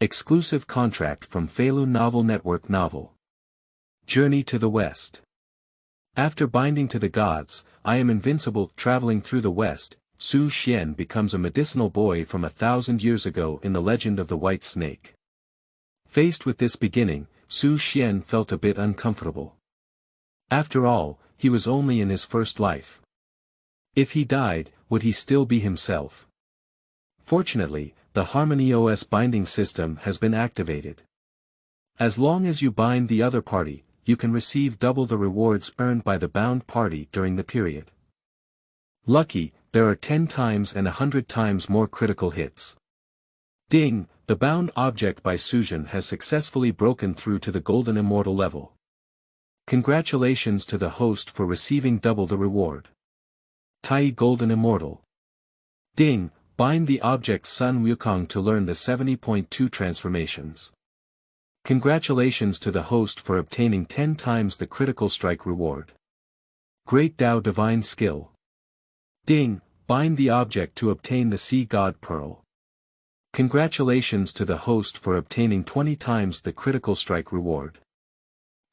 Exclusive contract from Feilu Novel Network Novel. Journey to the West. After binding to the gods, I am invincible. Traveling through the West, Su Xian becomes a medicinal boy from 1,000 years ago in the legend of the White Snake. Faced with this beginning, Su Xian felt a bit uncomfortable. After all, he was only in his first life. If he died, would he still be himself? Fortunately, the HarmonyOS binding system has been activated. As long as you bind the other party, you can receive double the rewards earned by the bound party during the period. Lucky, there are 10 times and 100 times more critical hits. Ding, the bound object Bai Suzhen has successfully broken through to the Golden Immortal level. Congratulations to the host for receiving double the reward. Taiyi Golden Immortal. Ding, bind the object Sun Wukong to learn the 70.2 transformations. Congratulations to the host for obtaining 10 times the critical strike reward. Great Dao Divine Skill. Ding, bind the object to obtain the Sea God Pearl. Congratulations to the host for obtaining 20 times the critical strike reward.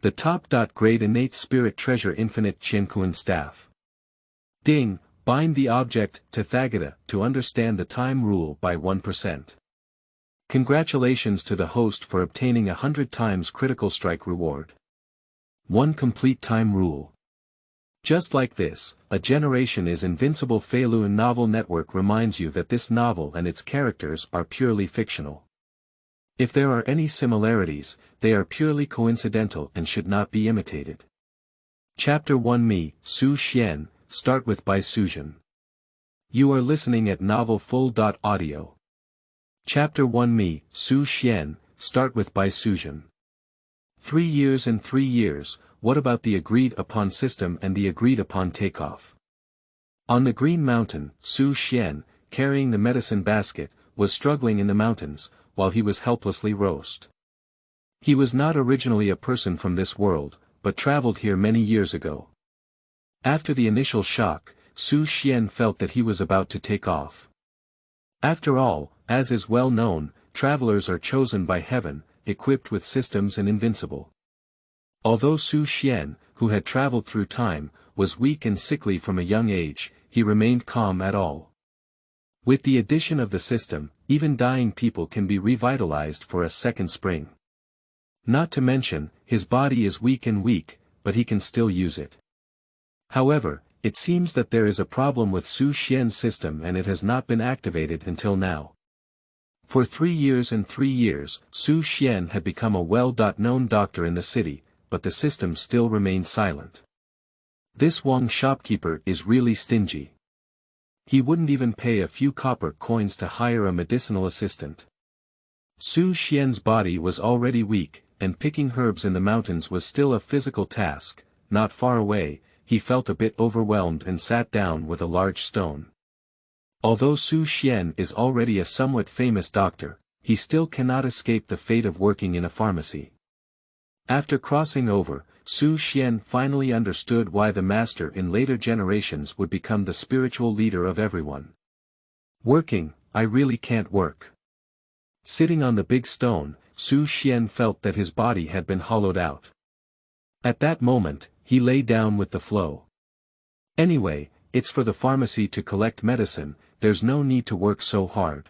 The top-grade innate spirit treasure infinite Qiankun staff. Ding, bind the object Tathagata to understand the time rule by 1%. Congratulations to the host for obtaining 100 times critical strike reward. 1 complete time rule. Just like this, a generation is Invincible-Feilu Novel Network reminds you that this novel and its characters are purely fictional. If there are any similarities, they are purely coincidental and should not be imitated. Chapter 1 Me, Su Xian, start with Bai Suzhen. You are listening at novelfull.audio. Chapter 1 Me, Su Xian, start with Bai Suzhen. 3 years and 3 years, what about the agreed-upon system and the agreed-upon takeoff? On the Green Mountain, Su Xian, carrying the medicine basket, was struggling in the mountains, while he was helplessly roast. He was not originally a person from this world, but traveled here many years ago. After the initial shock, Su Xian felt that he was about to take off. After all, as is well known, travelers are chosen by heaven, equipped with systems and invincible. Although Su Xian, who had traveled through time, was weak and sickly from a young age, he remained calm at all. With the addition of the system, even dying people can be revitalized for a second spring. Not to mention, his body is weak, but he can still use it. However, it seems that there is a problem with Su Xian's system and it has not been activated until now. For 3 years and 3 years, Su Xian had become a well-known doctor in the city, but the system still remained silent. This Wang shopkeeper is really stingy. He wouldn't even pay a few copper coins to hire a medicinal assistant. Su Xian's body was already weak, and picking herbs in the mountains was still a physical task. Not far away, he felt a bit overwhelmed and sat down with a large stone. Although Su Xian is already a somewhat famous doctor, he still cannot escape the fate of working in a pharmacy. After crossing over, Su Xian finally understood why the master in later generations would become the spiritual leader of everyone. Working, I really can't work. Sitting on the big stone, Su Xian felt that his body had been hollowed out. At that moment, he lay down with the flow. Anyway, it's for the pharmacy to collect medicine, there's no need to work so hard.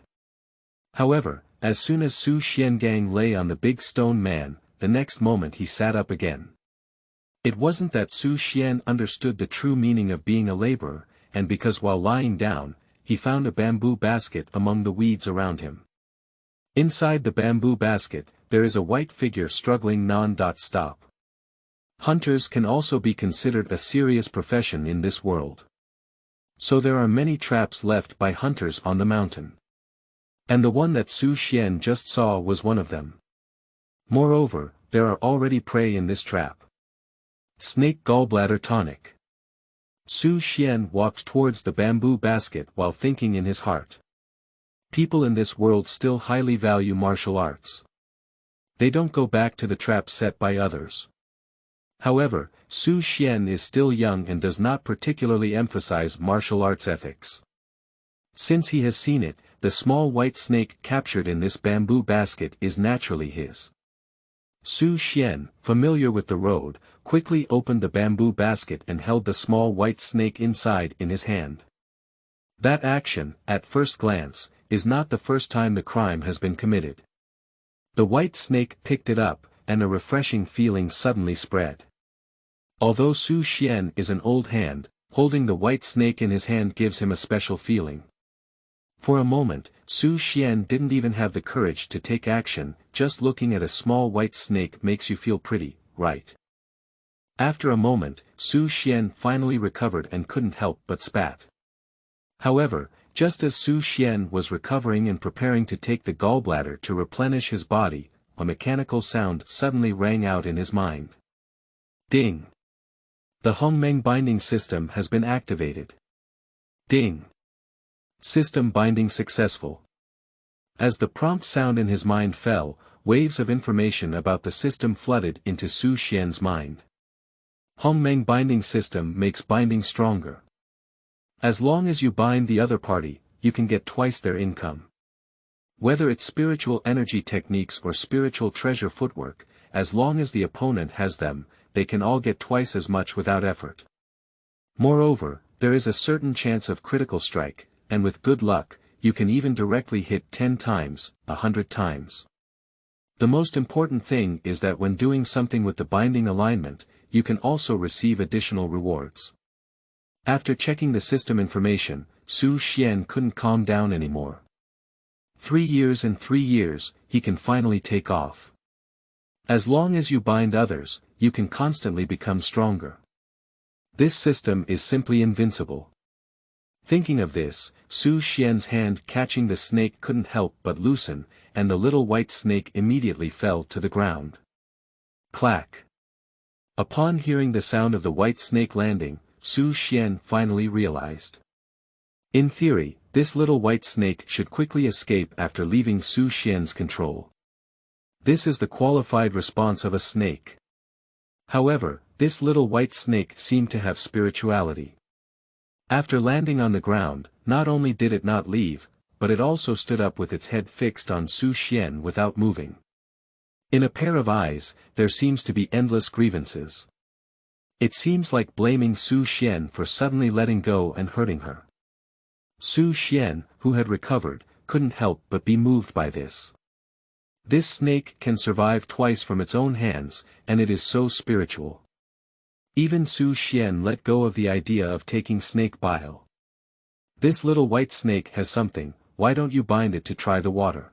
However, as soon as Su Xiangang lay on the big stone man, the next moment he sat up again. It wasn't that Su Xian understood the true meaning of being a laborer, and because while lying down, he found a bamboo basket among the weeds around him. Inside the bamboo basket, there is a white figure struggling non-stop. Hunters can also be considered a serious profession in this world. So there are many traps left by hunters on the mountain. And the one that Su Xian just saw was one of them. Moreover, there are already prey in this trap. Snake gallbladder tonic. Su Xian walked towards the bamboo basket while thinking in his heart. People in this world still highly value martial arts. They don't go back to the traps set by others. However, Su Xian is still young and does not particularly emphasize martial arts ethics. Since he has seen it, the small white snake captured in this bamboo basket is naturally his. Su Xian, familiar with the road, quickly opened the bamboo basket and held the small white snake inside in his hand. That action, at first glance, is not the first time the crime has been committed. The white snake picked it up, and a refreshing feeling suddenly spread. Although Su Xian is an old hand, holding the white snake in his hand gives him a special feeling. For a moment, Su Xian didn't even have the courage to take action. Just looking at a small white snake makes you feel pretty, right? After a moment, Su Xian finally recovered and couldn't help but spat. However, just as Su Xian was recovering and preparing to take the gallbladder to replenish his body, a mechanical sound suddenly rang out in his mind. Ding! The Hongmeng binding system has been activated. Ding! System binding successful. As the prompt sound in his mind fell, waves of information about the system flooded into Su Xian's mind. Hongmeng binding system makes binding stronger. As long as you bind the other party, you can get twice their income. Whether it's spiritual energy techniques or spiritual treasure footwork, as long as the opponent has them, they can all get twice as much without effort. Moreover, there is a certain chance of critical strike, and with good luck, you can even directly hit 10 times, 100 times. The most important thing is that when doing something with the binding alignment, you can also receive additional rewards. After checking the system information, Su Xian couldn't calm down anymore. 3 years and 3 years, he can finally take off. As long as you bind others, you can constantly become stronger. This system is simply invincible. Thinking of this, Su Xian's hand catching the snake couldn't help but loosen, and the little white snake immediately fell to the ground. Clack! Upon hearing the sound of the white snake landing, Su Xian finally realized. In theory, this little white snake should quickly escape after leaving Su Xian's control. This is the qualified response of a snake. However, this little white snake seemed to have spirituality. After landing on the ground, not only did it not leave, but it also stood up with its head fixed on Su Xian without moving. In a pair of eyes, there seems to be endless grievances. It seems like blaming Su Xian for suddenly letting go and hurting her. Su Xian, who had recovered, couldn't help but be moved by this. This snake can survive twice from its own hands, and it is so spiritual. Even Su Xian let go of the idea of taking snake bile. This little white snake has something, why don't you bind it to try the water?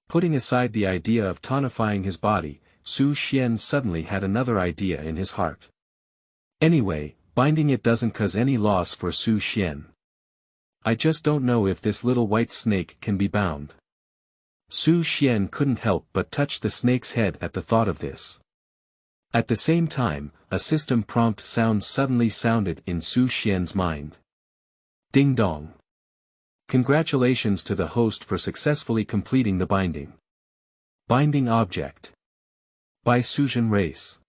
Putting aside the idea of tonifying his body, Su Xian suddenly had another idea in his heart. Anyway, binding it doesn't cause any loss for Su Xian. I just don't know if this little white snake can be bound. Su Xian couldn't help but touch the snake's head at the thought of this. At the same time, a system prompt sound suddenly sounded in Su Xian's mind. Ding dong. Congratulations to the host for successfully completing the binding. Binding object. Bai Suzhen race.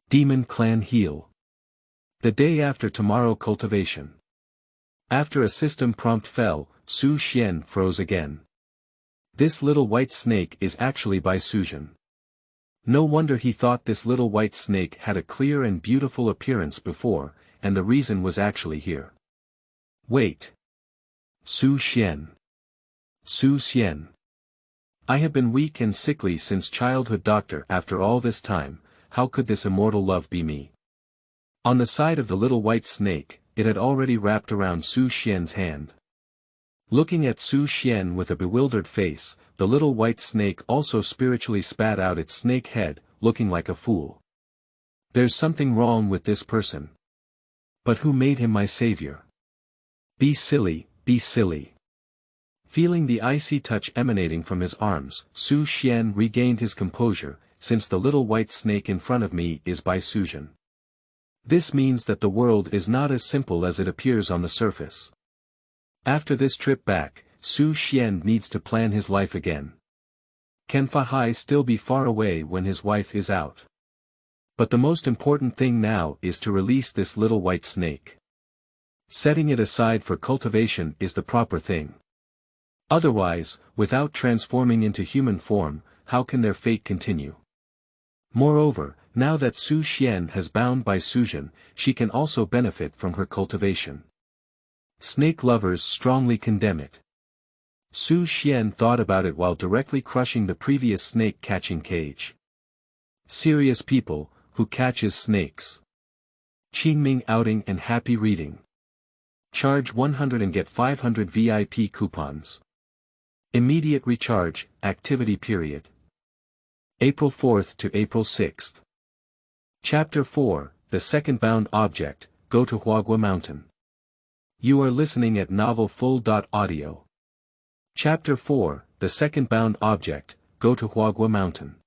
Demon clan heal. The day after tomorrow cultivation. After a system prompt fell, Su Xian froze again. This little white snake is actually Bai Suzhen. No wonder he thought this little white snake had a clear and beautiful appearance before, and the reason was actually here. Wait. Su Xian. Su Xian. I have been weak and sickly since childhood, doctor. After all this time, how could this immortal love be me? On the side of the little white snake, it had already wrapped around Su Xian's hand. Looking at Su Xian with a bewildered face, the little white snake also spiritually spat out its snake head, looking like a fool. There's something wrong with this person. But who made him my savior? Be silly, be silly. Feeling the icy touch emanating from his arms, Su Xian regained his composure, since the little white snake in front of me is Bai Suzhen. This means that the world is not as simple as it appears on the surface. After this trip back, Su Xian needs to plan his life again. Can Fahai still be far away when his wife is out? But the most important thing now is to release this little white snake. Setting it aside for cultivation is the proper thing. Otherwise, without transforming into human form, how can their fate continue? Moreover, now that Su Xian has bound Bai Suzhen, she can also benefit from her cultivation. Snake lovers strongly condemn it. Su Xian thought about it while directly crushing the previous snake-catching cage. Serious people, who catches snakes. Qingming outing and happy reading. Charge 100 and get 500 VIP coupons. Immediate recharge, activity period. April 4th to April 6th. Chapter 4, The Second Bound Object, Go to Huaguo Mountain. You are listening at novelfull.audio. Chapter 4, The Second Bound Object, Go to Huaguo Mountain.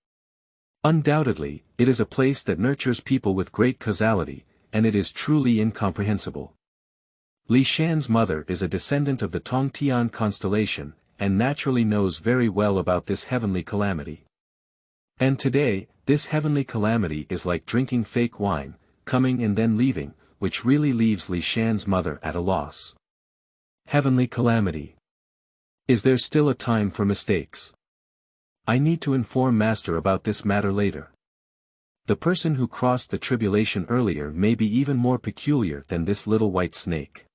Undoubtedly, it is a place that nurtures people with great causality, and it is truly incomprehensible. Li Shan's mother is a descendant of the Tongtian constellation, and naturally knows very well about this heavenly calamity. And today, this heavenly calamity is like drinking fake wine, coming and then leaving, which really leaves Li Shan's mother at a loss. Heavenly calamity. Is there still a time for mistakes? I need to inform Master about this matter later. The person who crossed the tribulation earlier may be even more peculiar than this little white snake.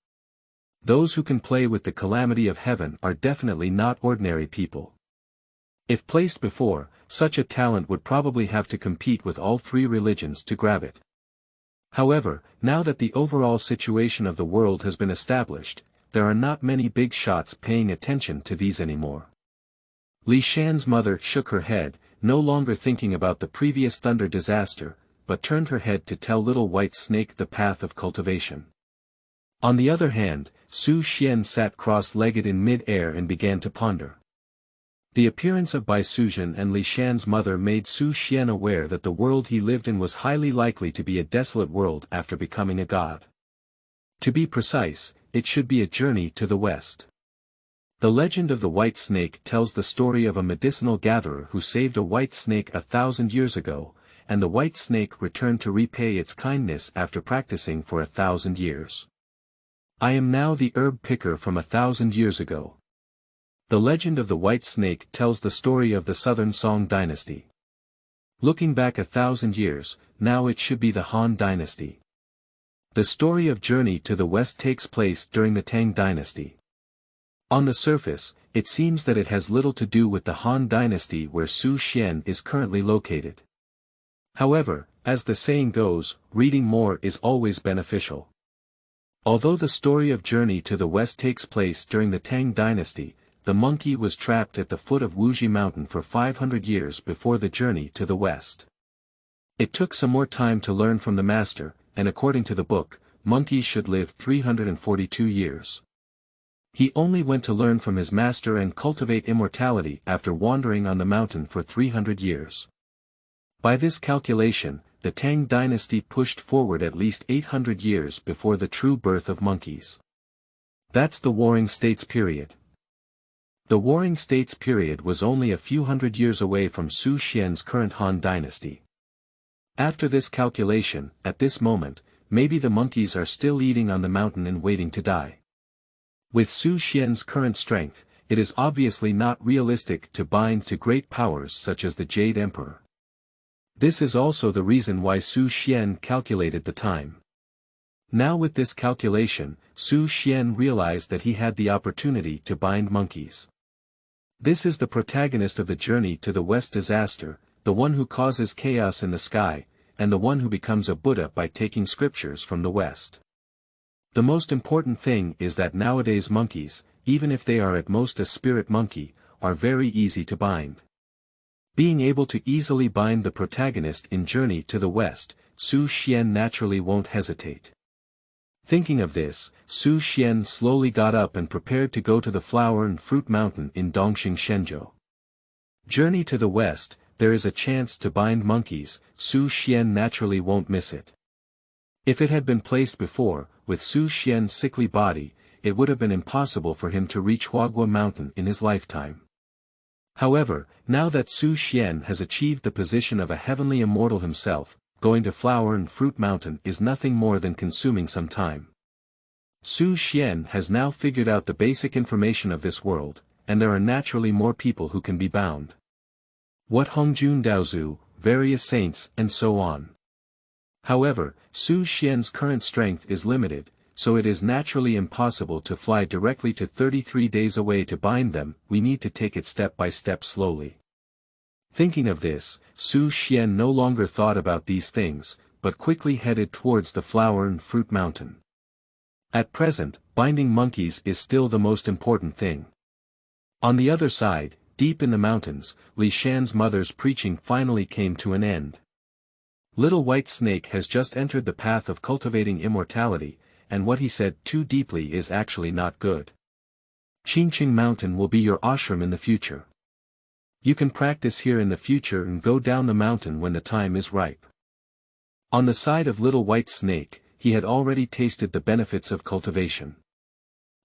Those who can play with the calamity of heaven are definitely not ordinary people. If placed before, such a talent would probably have to compete with all three religions to grab it. However, now that the overall situation of the world has been established, there are not many big shots paying attention to these anymore. Li Shan's mother shook her head, no longer thinking about the previous thunder disaster, but turned her head to tell little white snake the path of cultivation. On the other hand, Su Xian sat cross-legged in mid-air and began to ponder. The appearance of Bai Suzhen and Li Shan's mother made Su Xian aware that the world he lived in was highly likely to be a desolate world after becoming a god. To be precise, it should be a journey to the west. The legend of the white snake tells the story of a medicinal gatherer who saved a white snake 1,000 years ago, and the white snake returned to repay its kindness after practicing for 1,000 years. I am now the herb picker from 1,000 years ago. The legend of the white snake tells the story of the southern Song dynasty. Looking back 1,000 years, now it should be the Han dynasty. The story of journey to the west takes place during the Tang dynasty. On the surface, it seems that it has little to do with the Han dynasty where Su Xian is currently located. However, as the saying goes, reading more is always beneficial. Although the story of journey to the west takes place during the Tang dynasty, the monkey was trapped at the foot of Huaguo Mountain for 500 years before the journey to the west. It took some more time to learn from the master, and according to the book, monkeys should live 342 years. He only went to learn from his master and cultivate immortality after wandering on the mountain for 300 years. By this calculation, the Tang dynasty pushed forward at least 800 years before the true birth of monkeys. That's the Warring States period. The Warring States period was only a few hundred years away from Su Xian's current Han dynasty. After this calculation, at this moment, maybe the monkeys are still eating on the mountain and waiting to die. With Su Xian's current strength, it is obviously not realistic to bind to great powers such as the Jade Emperor. This is also the reason why Su Xian calculated the time. Now with this calculation, Su Xian realized that he had the opportunity to bind monkeys. This is the protagonist of the journey to the west disaster, the one who causes chaos in the sky, and the one who becomes a Buddha by taking scriptures from the west. The most important thing is that nowadays monkeys, even if they are at most a spirit monkey, are very easy to bind. Being able to easily bind the protagonist in Journey to the West, Su Xian naturally won't hesitate. Thinking of this, Su Xian slowly got up and prepared to go to the Flower and Fruit Mountain in Dongxing Shenzhou. Journey to the West, there is a chance to bind monkeys, Su Xian naturally won't miss it. If it had been placed before, with Su Xian's sickly body, it would have been impossible for him to reach Huaguo Mountain in his lifetime. However, now that Su Xian has achieved the position of a heavenly immortal himself, going to Flower and Fruit Mountain is nothing more than consuming some time. Su Xian has now figured out the basic information of this world, and there are naturally more people who can be bound. What Hongjun Daozu, various saints, and so on. However, Su Xian's current strength is limited, so it is naturally impossible to fly directly to 33 days away to bind them. We need to take it step by step slowly. Thinking of this, Su Xian no longer thought about these things, but quickly headed towards the flower and fruit mountain. At present, binding monkeys is still the most important thing. On the other side, deep in the mountains, Li Shan's mother's preaching finally came to an end. Little White Snake has just entered the path of cultivating immortality, and what he said too deeply is actually not good. Qiankun Mountain will be your ashram in the future. You can practice here in the future and go down the mountain when the time is ripe. On the side of Little White Snake, he had already tasted the benefits of cultivation.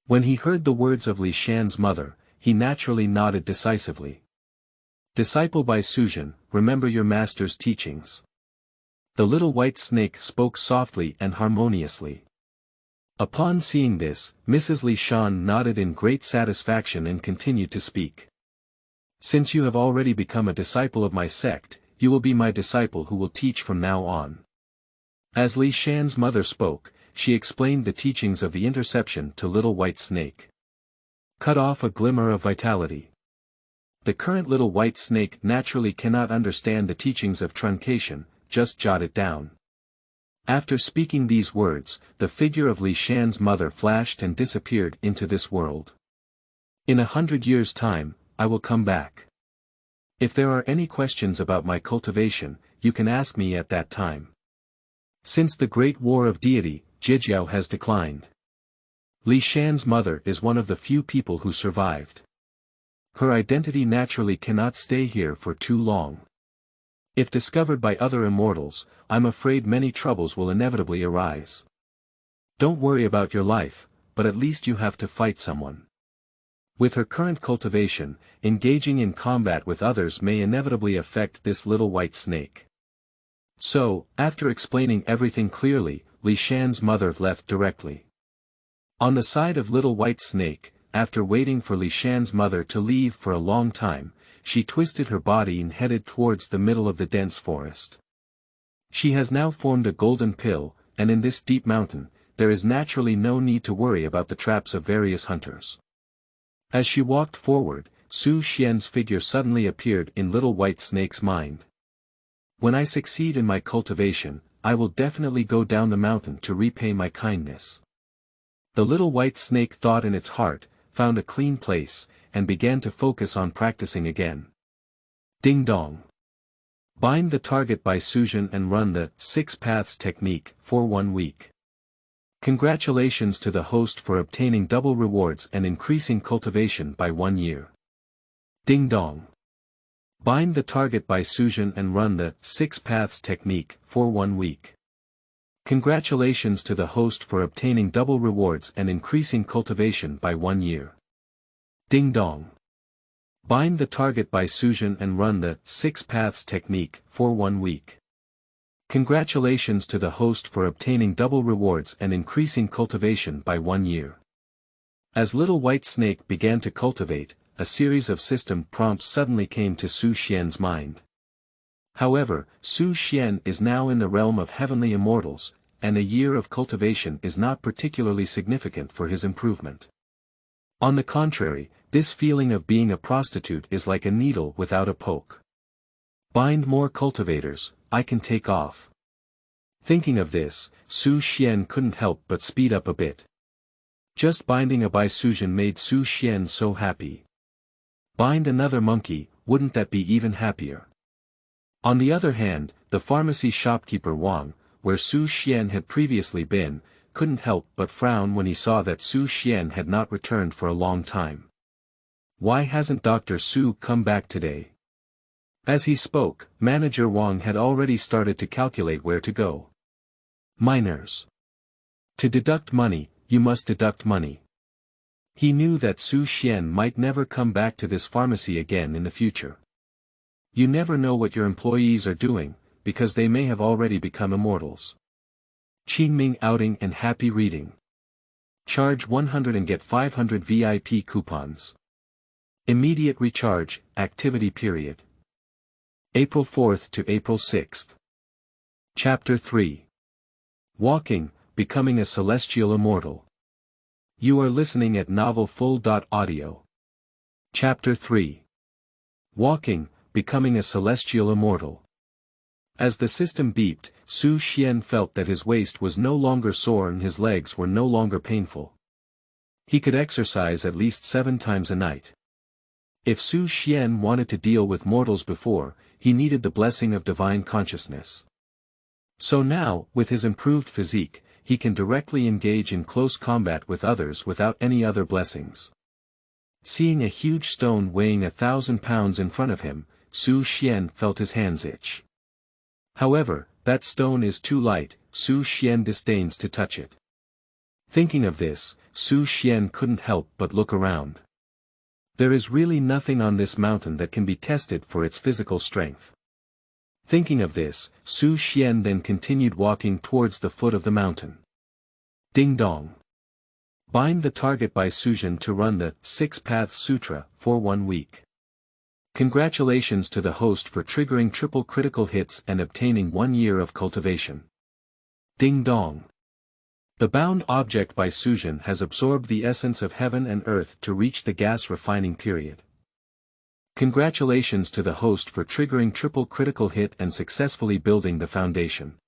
When he heard the words of Li Shan's mother, he naturally nodded decisively. Disciple Bai Suzhen, remember your master's teachings. The Little White Snake spoke softly and harmoniously. Upon seeing this, Mrs. Li Shan nodded in great satisfaction and continued to speak. Since you have already become a disciple of my sect, you will be my disciple who will teach from now on. As Li Shan's mother spoke, she explained the teachings of the interception to Little White Snake. Cut off a glimmer of vitality. The current Little White Snake naturally cannot understand the teachings of truncation, just jot it down. After speaking these words, the figure of Li Shan's mother flashed and disappeared into this world. In 100 years' time, I will come back. If there are any questions about my cultivation, you can ask me at that time. Since the Great War of Deity, Jijiao has declined. Li Shan's mother is one of the few people who survived. Her identity naturally cannot stay here for too long. If discovered by other immortals, I'm afraid many troubles will inevitably arise. Don't worry about your life, but at least you have to fight someone. With her current cultivation, engaging in combat with others may inevitably affect this Little White Snake. So, after explaining everything clearly, Li Shan's mother left directly. On the side of Little White Snake, after waiting for Li Shan's mother to leave for a long time, she twisted her body and headed towards the middle of the dense forest. She has now formed a golden pill, and in this deep mountain, there is naturally no need to worry about the traps of various hunters. As she walked forward, Su Xian's figure suddenly appeared in Little White Snake's mind. When I succeed in my cultivation, I will definitely go down the mountain to repay my kindness. The Little White Snake thought in its heart, found a clean place, and began to focus on practicing again. Ding dong. Bind the target Bai Suzhen and run the 6 paths technique for 1 week. Congratulations to the host for obtaining double rewards and increasing cultivation by 1 year. Ding dong. Bind the target Bai Suzhen and run the 6 paths technique for 1 week. Congratulations to the host for obtaining double rewards and increasing cultivation by 1 year. Ding dong. Bind the target Bai Suzhen and run the 6 paths technique for 1 week. Congratulations to the host for obtaining double rewards and increasing cultivation by 1 year. As Little White Snake began to cultivate, a series of system prompts suddenly came to Su Xian's mind. However, Su Xian is now in the realm of heavenly immortals, and a year of cultivation is not particularly significant for his improvement. On the contrary, this feeling of being a prostitute is like a needle without a poke. Bind more cultivators, I can take off. Thinking of this, Su Xian couldn't help but speed up a bit. Just binding a Bai Suzhen made Su Xian so happy. Bind another monkey, wouldn't that be even happier? On the other hand, the pharmacy shopkeeper Wang, where Su Xian had previously been, couldn't help but frown when he saw that Su Xian had not returned for a long time. Why hasn't Dr. Su come back today? As he spoke, Manager Wang had already started to calculate where to go. Miners. To deduct money, you must deduct money. He knew that Su Xian might never come back to this pharmacy again in the future. You never know what your employees are doing, because they may have already become immortals. Qingming outing and happy reading. Charge 100 and get 500 VIP coupons. Immediate recharge, activity period. April 4th to April 6th. Chapter 3. Walking, Becoming a Celestial Immortal. You are listening at novelfull.audio. Chapter 3. Walking, Becoming a Celestial Immortal. As the system beeped, Su Xian felt that his waist was no longer sore and his legs were no longer painful. He could exercise at least 7 times a night. If Su Xian wanted to deal with mortals before, he needed the blessing of divine consciousness. So now, with his improved physique, he can directly engage in close combat with others without any other blessings. Seeing a huge stone weighing 1,000 pounds in front of him, Su Xian felt his hands itch. However, that stone is too light, Su Xian disdains to touch it. Thinking of this, Su Xian couldn't help but look around. There is really nothing on this mountain that can be tested for its physical strength. Thinking of this, Su Xian then continued walking towards the foot of the mountain. Ding dong. Bind the target Bai Suzhen to run the 6 Paths Sutra for 1 week. Congratulations to the host for triggering triple critical hits and obtaining 1 year of cultivation. Ding dong. The bound object Bai Suzhen has absorbed the essence of heaven and earth to reach the gas refining period. Congratulations to the host for triggering triple critical hit and successfully building the foundation.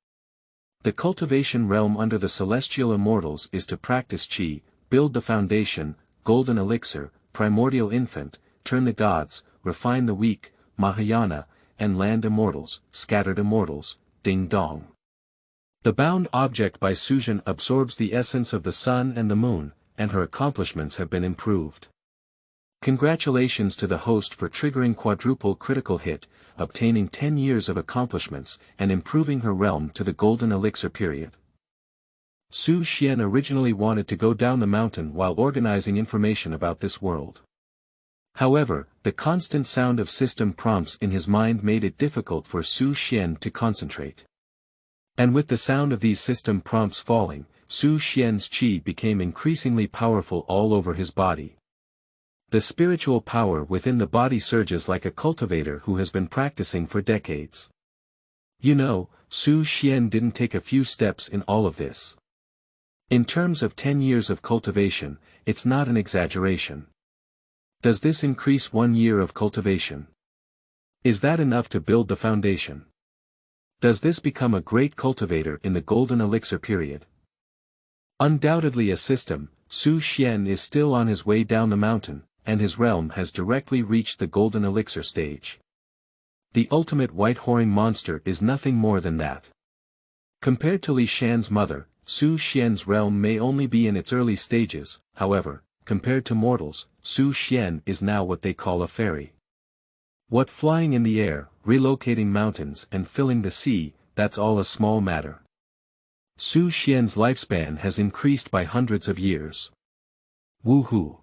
The cultivation realm under the celestial immortals is to practice Qi, build the foundation, golden elixir, primordial infant, turn the gods, refine the weak, Mahayana, and land immortals, scattered immortals, ding dong. The bound object Bai Suzhen absorbs the essence of the sun and the moon, and her accomplishments have been improved. Congratulations to the host for triggering quadruple critical hit, obtaining 10 years of accomplishments, and improving her realm to the golden elixir period. Su Xian originally wanted to go down the mountain while organizing information about this world. However, the constant sound of system prompts in his mind made it difficult for Su Xian to concentrate. And with the sound of these system prompts falling, Su Xian's qi became increasingly powerful all over his body. The spiritual power within the body surges like a cultivator who has been practicing for decades. You know, Su Xian didn't take a few steps in all of this. In terms of 10 years of cultivation, it's not an exaggeration. Does this increase 1 year of cultivation? Is that enough to build the foundation? Does this become a great cultivator in the golden elixir period? Undoubtedly a system, Su Xian is still on his way down the mountain, and his realm has directly reached the golden elixir stage. The ultimate white-horned monster is nothing more than that. Compared to Li Shan's mother, Su Xian's realm may only be in its early stages, however, compared to mortals, Su Xian is now what they call a fairy. What flying in the air, relocating mountains and filling the sea, that's all a small matter. Su Xian's lifespan has increased by hundreds of years. Woohoo!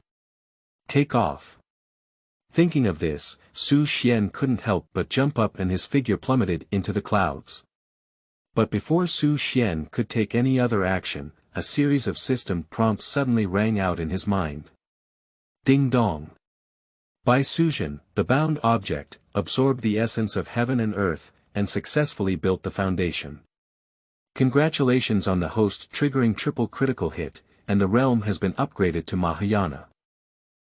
Take off. Thinking of this, Su Xian couldn't help but jump up and his figure plummeted into the clouds. But before Su Xian could take any other action, a series of system prompts suddenly rang out in his mind. Ding dong. Bai Suzhen, the bound object, absorbed the essence of heaven and earth, and successfully built the foundation. Congratulations on the host triggering triple critical hit, and the realm has been upgraded to Mahayana.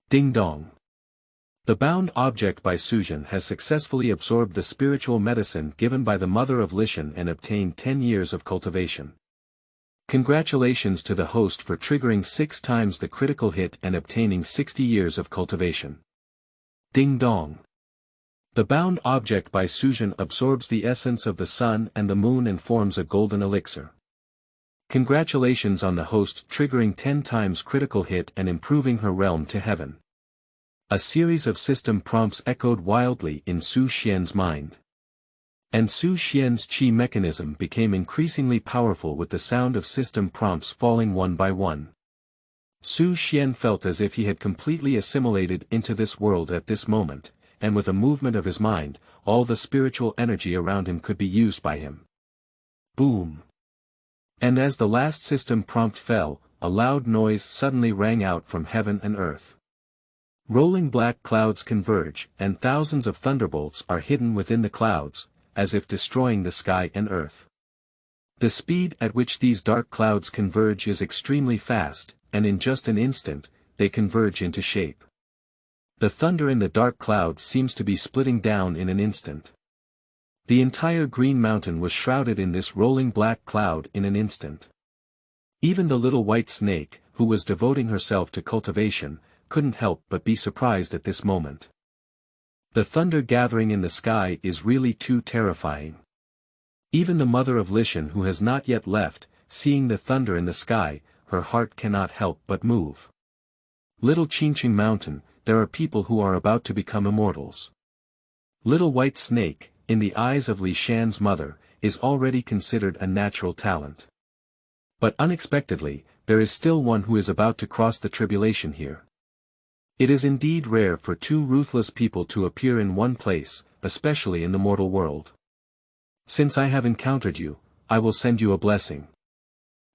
Ding dong. The bound object Bai Suzhen has successfully absorbed the spiritual medicine given by the mother of Lishan and obtained 10 years of cultivation. Congratulations to the host for triggering 6 times the critical hit and obtaining 60 years of cultivation. Ding dong. The bound object Bai Suzhen absorbs the essence of the sun and the moon and forms a golden elixir. Congratulations on the host triggering 10 times critical hit and improving her realm to heaven. A series of system prompts echoed wildly in Su Xian's mind. And Su Xian's qi mechanism became increasingly powerful with the sound of system prompts falling one by one. Su Xian felt as if he had completely assimilated into this world at this moment, and with a movement of his mind, all the spiritual energy around him could be used by him. Boom! And as the last system prompt fell, a loud noise suddenly rang out from heaven and earth. Rolling black clouds converge, and thousands of thunderbolts are hidden within the clouds, as if destroying the sky and earth. The speed at which these dark clouds converge is extremely fast, and in just an instant, they converge into shape. The thunder in the dark clouds seems to be splitting down in an instant. The entire Green Mountain was shrouded in this rolling black cloud in an instant. Even the little white snake, who was devoting herself to cultivation, couldn't help but be surprised at this moment. The thunder gathering in the sky is really too terrifying. Even the mother of Lishan, who has not yet left, seeing the thunder in the sky, her heart cannot help but move. Little Qiankun Mountain, there are people who are about to become immortals. Little White Snake, in the eyes of Li Shan's mother, is already considered a natural talent. But unexpectedly, there is still one who is about to cross the tribulation here. It is indeed rare for two ruthless people to appear in one place, especially in the mortal world. Since I have encountered you, I will send you a blessing.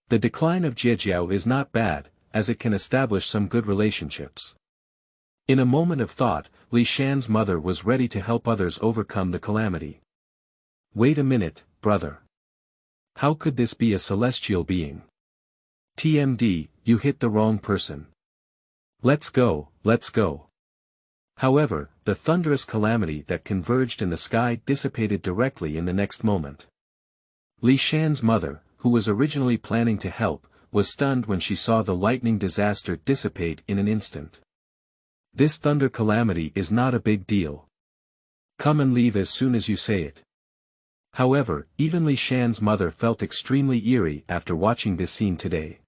The decline of Jiejiao is not bad, as it can establish some good relationships. In a moment of thought, Li Shan's mother was ready to help others overcome the calamity. Wait a minute, brother. How could this be a celestial being? TMD, you hit the wrong person. Let's go, let's go. However, the thunderous calamity that converged in the sky dissipated directly in the next moment. Li Shan's mother, who was originally planning to help, was stunned when she saw the lightning disaster dissipate in an instant. This thunder calamity is not a big deal. Come and leave as soon as you say it. However, even Li Shan's mother felt extremely eerie after watching this scene today.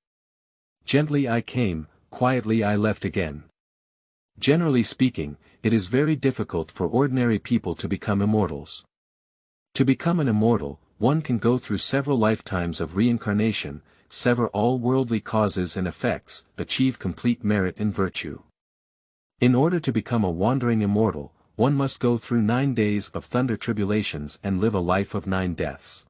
Gently I came, quietly I left again. Generally speaking, it is very difficult for ordinary people to become immortals. To become an immortal, one can go through several lifetimes of reincarnation, sever all worldly causes and effects, achieve complete merit and virtue. In order to become a wandering immortal, one must go through 9 days of thunder tribulations and live a life of 9 deaths.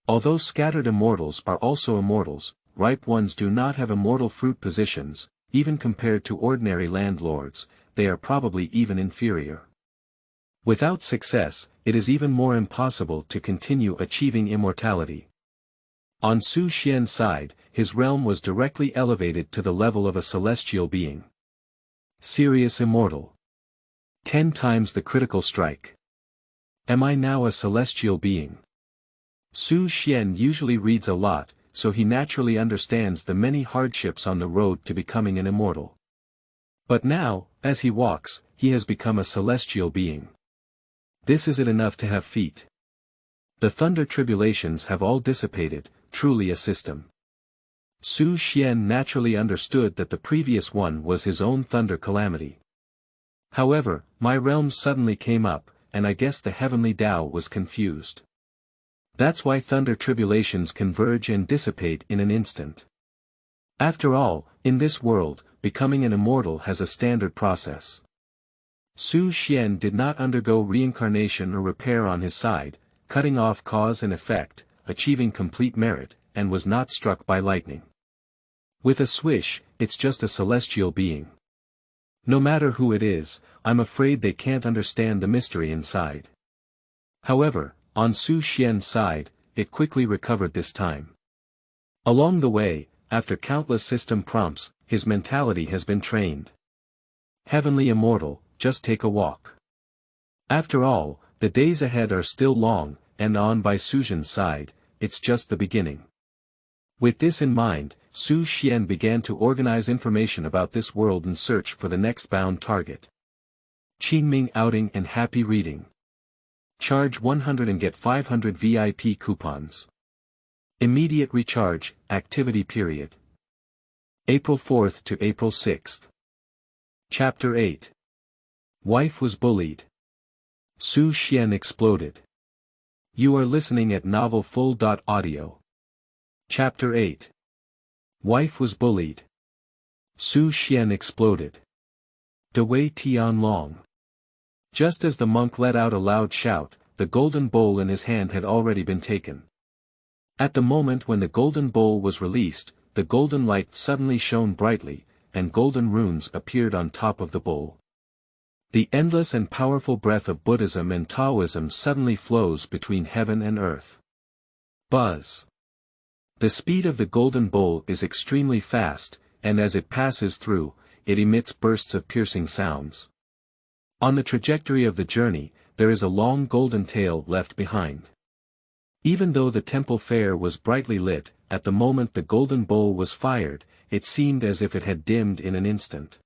Although scattered immortals are also immortals, ripe ones do not have immortal fruit positions, even compared to ordinary landlords, they are probably even inferior. Without success, it is even more impossible to continue achieving immortality. On Su Xian's side, his realm was directly elevated to the level of a celestial being. Serious immortal. 10 times the critical strike. Am I now a celestial being? Su Xian usually reads a lot, so he naturally understands the many hardships on the road to becoming an immortal. But now, as he walks, he has become a celestial being. This is it enough to have feet. The thunder tribulations have all dissipated, truly a system. Su Xian naturally understood that the previous one was his own thunder calamity. However, my realm suddenly came up, and I guess the heavenly Tao was confused. That's why thunder tribulations converge and dissipate in an instant. After all, in this world, becoming an immortal has a standard process. Su Xian did not undergo reincarnation or repair on his side, cutting off cause and effect, achieving complete merit, and was not struck by lightning. With a swish, it's just a celestial being. No matter who it is, I'm afraid they can't understand the mystery inside. However, on Su Xian's side, it quickly recovered this time. Along the way, after countless system prompts, his mentality has been trained. Heavenly immortal, just take a walk. After all, the days ahead are still long, and on Bai Suzhen's side, it's just the beginning. With this in mind, Su Xian began to organize information about this world and search for the next bound target. Qingming outing and happy reading. Charge 100 and get 500 VIP coupons. Immediate recharge, activity period. April 4th to April 6th. Chapter 8. Wife was bullied. Su Xian exploded. You are listening at novelfull.audio. Chapter 8. Wife was bullied. Su Xian exploded. De Wei Tian Long. Just as the monk let out a loud shout, the golden bowl in his hand had already been taken. At the moment when the golden bowl was released, the golden light suddenly shone brightly, and golden runes appeared on top of the bowl. The endless and powerful breath of Buddhism and Taoism suddenly flows between heaven and earth. Buzz. The speed of the golden bowl is extremely fast, and as it passes through, it emits bursts of piercing sounds. On the trajectory of the journey, there is a long golden tail left behind. Even though the temple fair was brightly lit, at the moment the golden bowl was fired, it seemed as if it had dimmed in an instant.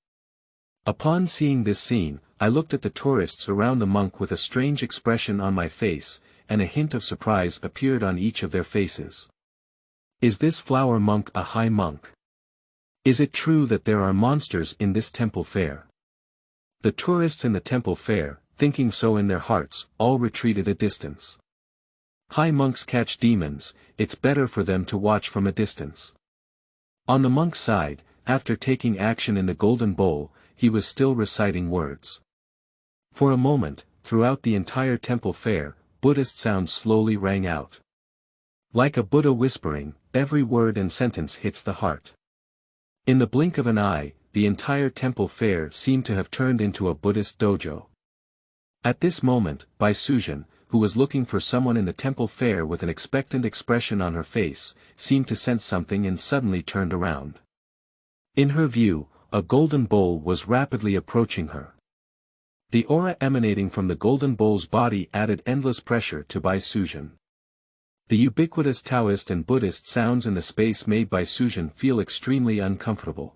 Upon seeing this scene, I looked at the tourists around the monk with a strange expression on my face, and a hint of surprise appeared on each of their faces. Is this flower monk a high monk? Is it true that there are monsters in this temple fair? The tourists in the temple fair, thinking so in their hearts, all retreated a distance. High monks catch demons, it's better for them to watch from a distance. On the monk's side, after taking action in the golden bowl, he was still reciting words. For a moment, throughout the entire temple fair, Buddhist sounds slowly rang out. Like a Buddha whispering, every word and sentence hits the heart. In the blink of an eye, the entire temple fair seemed to have turned into a Buddhist dojo. At this moment, Bai Suzhen, who was looking for someone in the temple fair with an expectant expression on her face, seemed to sense something and suddenly turned around. In her view, a golden bowl was rapidly approaching her. The aura emanating from the golden bowl's body added endless pressure to Bai Suzhen. The ubiquitous Taoist and Buddhist sounds in the space made Bai Suzhen feel extremely uncomfortable.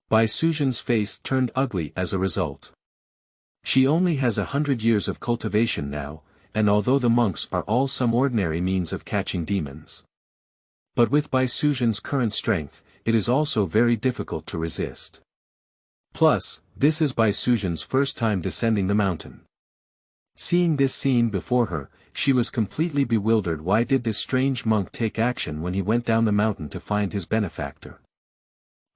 Bai Suzhen's face turned ugly as a result. She only has 100 years of cultivation now, and although the monks are all some ordinary means of catching demons. But with Bai Suzhen's current strength, it is also very difficult to resist. Plus, this is Bai Suzhen's first time descending the mountain. Seeing this scene before her, she was completely bewildered. Why did this strange monk take action when he went down the mountain to find his benefactor?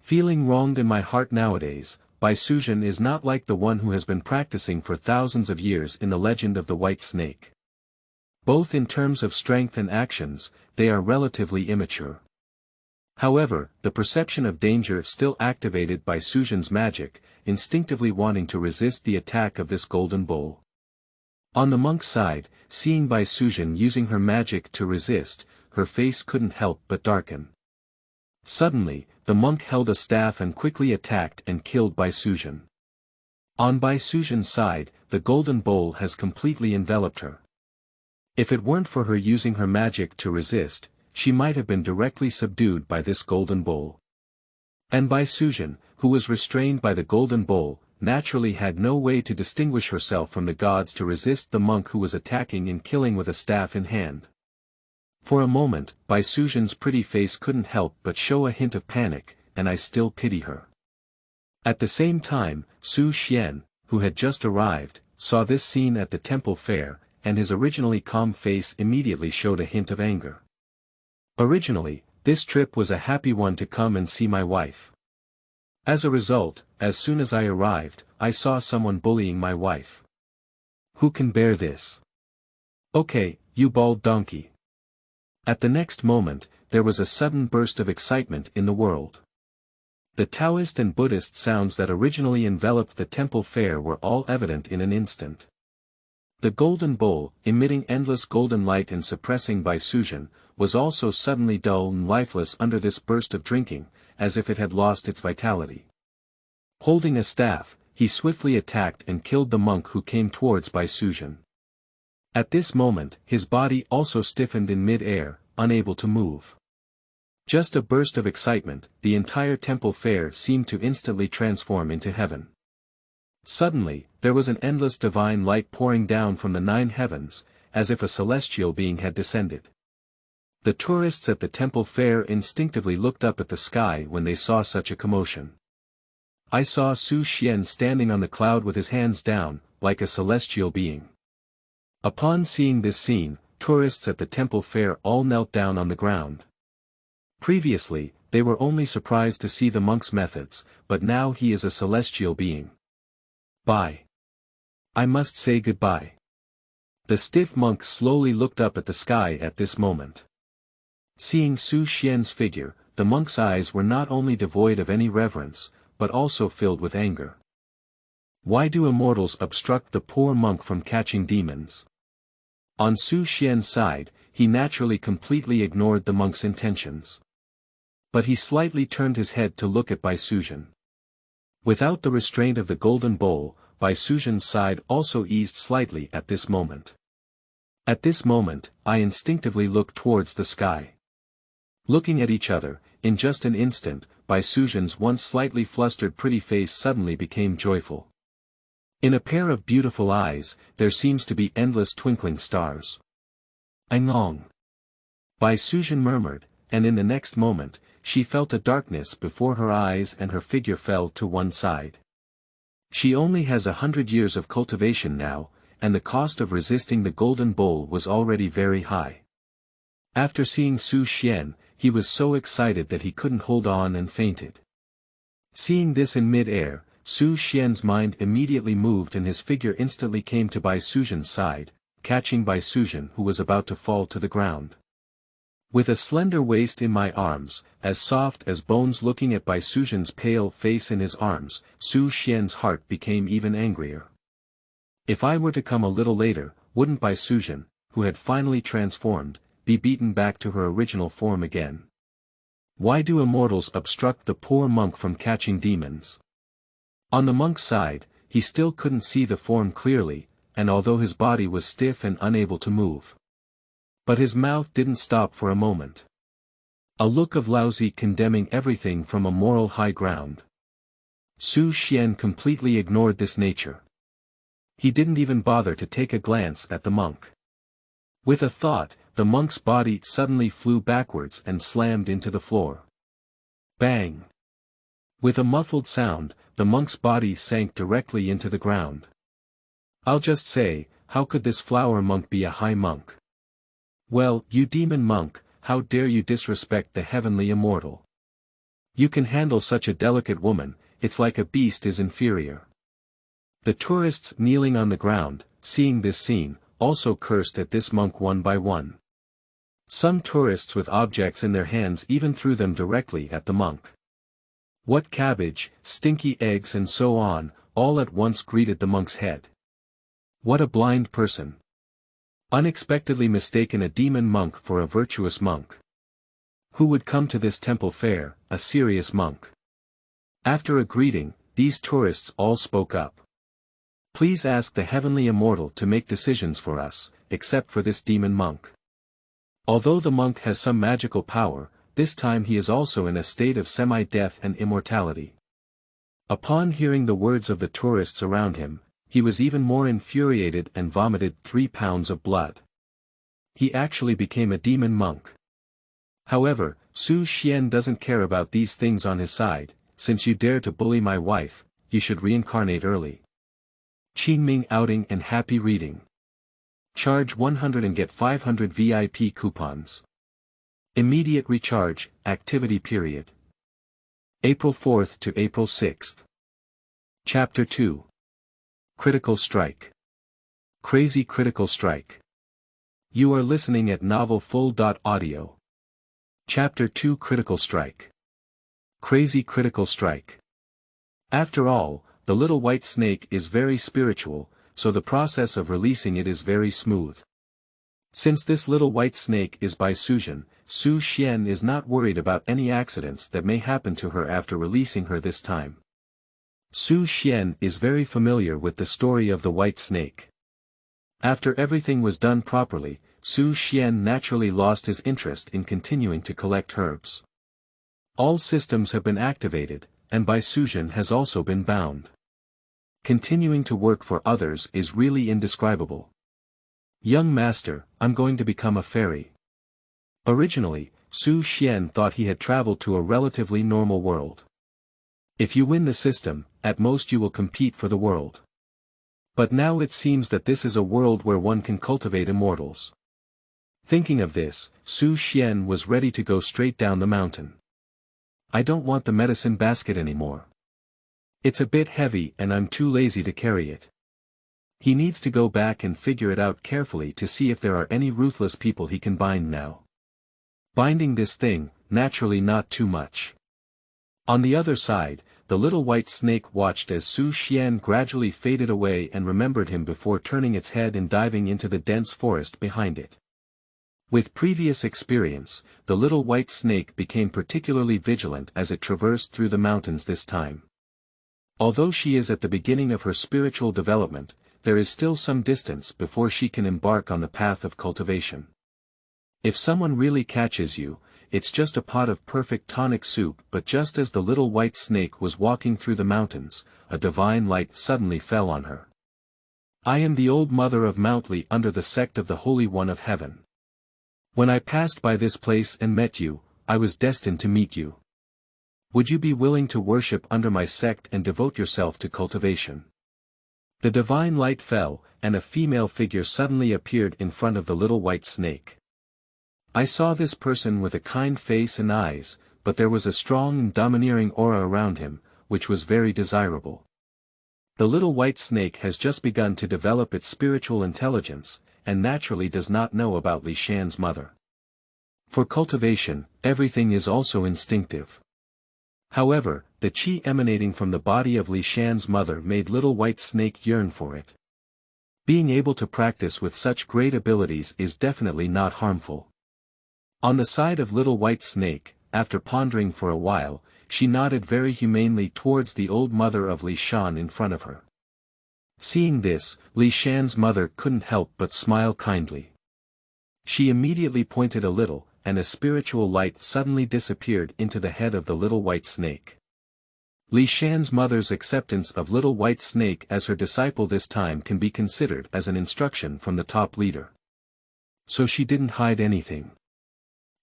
Feeling wronged in my heart nowadays, Bai Suzhen is not like the one who has been practicing for thousands of years in the legend of the White Snake. Both in terms of strength and actions, they are relatively immature. However, the perception of danger still activated Bai Suzhen's magic, instinctively wanting to resist the attack of this golden bowl. On the monk's side, seeing Bai Suzhen using her magic to resist, her face couldn't help but darken. Suddenly, the monk held a staff and quickly attacked and killed Bai Suzhen. On Bai Suzhen's side, the golden bowl has completely enveloped her. If it weren't for her using her magic to resist, she might have been directly subdued by this golden bowl. And Bai Suzhen, who was restrained by the golden bowl, naturally had no way to distinguish herself from the gods to resist the monk who was attacking and killing with a staff in hand. For a moment, Bai Suzhen's pretty face couldn't help but show a hint of panic, and I still pity her. At the same time, Su Xian, who had just arrived, saw this scene at the temple fair, and his originally calm face immediately showed a hint of anger. Originally, this trip was a happy one to come and see my wife. As a result, as soon as I arrived, I saw someone bullying my wife. Who can bear this? Okay, you bald donkey. At the next moment, there was a sudden burst of excitement in the world. The Taoist and Buddhist sounds that originally enveloped the temple fair were all evident in an instant. The golden bowl, emitting endless golden light and suppressing Bai Suzhen, was also suddenly dull and lifeless under this burst of drinking, as if it had lost its vitality. Holding a staff, he swiftly attacked and killed the monk who came towards Bai Suzhen. At this moment, his body also stiffened in mid-air, unable to move. Just a burst of excitement, the entire temple fair seemed to instantly transform into heaven. Suddenly, there was an endless divine light pouring down from the 9 heavens, as if a celestial being had descended. The tourists at the temple fair instinctively looked up at the sky when they saw such a commotion. I saw Su Xian standing on the cloud with his hands down, like a celestial being. Upon seeing this scene, tourists at the temple fair all knelt down on the ground. Previously, they were only surprised to see the monk's methods, but now he is a celestial being. Bye. I must say goodbye. The stiff monk slowly looked up at the sky at this moment. Seeing Su Xian's figure, the monk's eyes were not only devoid of any reverence, but also filled with anger. Why do immortals obstruct the poor monk from catching demons? On Su Xian's side, he naturally completely ignored the monk's intentions. But he slightly turned his head to look at Bai Suzhen. Without the restraint of the golden bowl, Bai Suzhen's side also eased slightly at this moment. At this moment, I instinctively looked towards the sky. Looking at each other, in just an instant, Bai Suzhen's once slightly flustered pretty face suddenly became joyful. In a pair of beautiful eyes, there seems to be endless twinkling stars. Ngong. Bai Suzhen murmured, and in the next moment, she felt a darkness before her eyes and her figure fell to one side. She only has 100 years of cultivation now, and the cost of resisting the golden bowl was already very high. After seeing Su Xian, he was so excited that he couldn't hold on and fainted. Seeing this in mid-air, Su Xian's mind immediately moved and his figure instantly came to Bai Suzhen's side, catching Bai Suzhen who was about to fall to the ground. With a slender waist in my arms, as soft as bones looking at Bai Suzhen's pale face in his arms, Su Xian's heart became even angrier. If I were to come a little later, wouldn't Bai Suzhen, who had finally transformed, be beaten back to her original form again? Why do immortals obstruct the poor monk from catching demons? On the monk's side, he still couldn't see the form clearly, and although his body was stiff and unable to move. But his mouth didn't stop for a moment. A look of lousy condemning everything from a moral high ground. Su Xian completely ignored this nature. He didn't even bother to take a glance at the monk. With a thought, the monk's body suddenly flew backwards and slammed into the floor. Bang! With a muffled sound, the monk's body sank directly into the ground. I'll just say, how could this flower monk be a high monk? Well, you demon monk, how dare you disrespect the heavenly immortal? You can handle such a delicate woman, it's like a beast is inferior. The tourists kneeling on the ground, seeing this scene, also cursed at this monk one by one. Some tourists with objects in their hands even threw them directly at the monk. What cabbage, stinky eggs and so on, all at once greeted the monk's head. What a blind person. Unexpectedly mistaken a demon monk for a virtuous monk. Who would come to this temple fair, a serious monk? After a greeting, these tourists all spoke up. Please ask the heavenly immortal to make decisions for us, except for this demon monk. Although the monk has some magical power, this time he is also in a state of semi-death and immortality. Upon hearing the words of the tourists around him, he was even more infuriated and vomited 3 pounds of blood. He actually became a demon monk. However, Su Xian doesn't care about these things on his side. Since you dare to bully my wife, you should reincarnate early. Qingming outing and happy reading. Charge 100 and get 500 VIP coupons. Immediate recharge, activity period. April 4th to April 6th. Chapter 2. Critical Strike. Crazy Critical Strike. You are listening at novelfull.audio. Chapter 2 Critical Strike. Crazy Critical Strike. After all, the little white snake is very spiritual, so the process of releasing it is very smooth. Since this little white snake is Bai Suzhen, Su Xian is not worried about any accidents that may happen to her after releasing her this time. Su Xian is very familiar with the story of the white snake. After everything was done properly, Su Xian naturally lost his interest in continuing to collect herbs. All systems have been activated, and Bai Suzhen has also been bound. Continuing to work for others is really indescribable. Young master, I'm going to become a fairy. Originally, Su Xian thought he had traveled to a relatively normal world. If you win the system, at most you will compete for the world. But now it seems that this is a world where one can cultivate immortals. Thinking of this, Su Xian was ready to go straight down the mountain. I don't want the medicine basket anymore. It's a bit heavy and I'm too lazy to carry it. He needs to go back and figure it out carefully to see if there are any ruthless people he can bind now. Binding this thing, naturally not too much. On the other side, the little white snake watched as Su Xian gradually faded away and remembered him before turning its head and diving into the dense forest behind it. With previous experience, the little white snake became particularly vigilant as it traversed through the mountains this time. Although she is at the beginning of her spiritual development, there is still some distance before she can embark on the path of cultivation. If someone really catches you, it's just a pot of perfect tonic soup. But just as the little white snake was walking through the mountains, a divine light suddenly fell on her. I am the old mother of Mountly under the sect of the Holy One of Heaven. When I passed by this place and met you, I was destined to meet you. Would you be willing to worship under my sect and devote yourself to cultivation? The divine light fell, and a female figure suddenly appeared in front of the little white snake. I saw this person with a kind face and eyes, but there was a strong and domineering aura around him, which was very desirable. The little white snake has just begun to develop its spiritual intelligence, and naturally does not know about Li Shan's mother. For cultivation, everything is also instinctive. However, the qi emanating from the body of Li Shan's mother made little white snake yearn for it. Being able to practice with such great abilities is definitely not harmful. On the side of little white snake, after pondering for a while, she nodded very humanely towards the old mother of Li Shan in front of her. Seeing this, Li Shan's mother couldn't help but smile kindly. She immediately pointed a little, and a spiritual light suddenly disappeared into the head of the little white snake. Li Shan's mother's acceptance of little white snake as her disciple this time can be considered as an instruction from the top leader. So she didn't hide anything.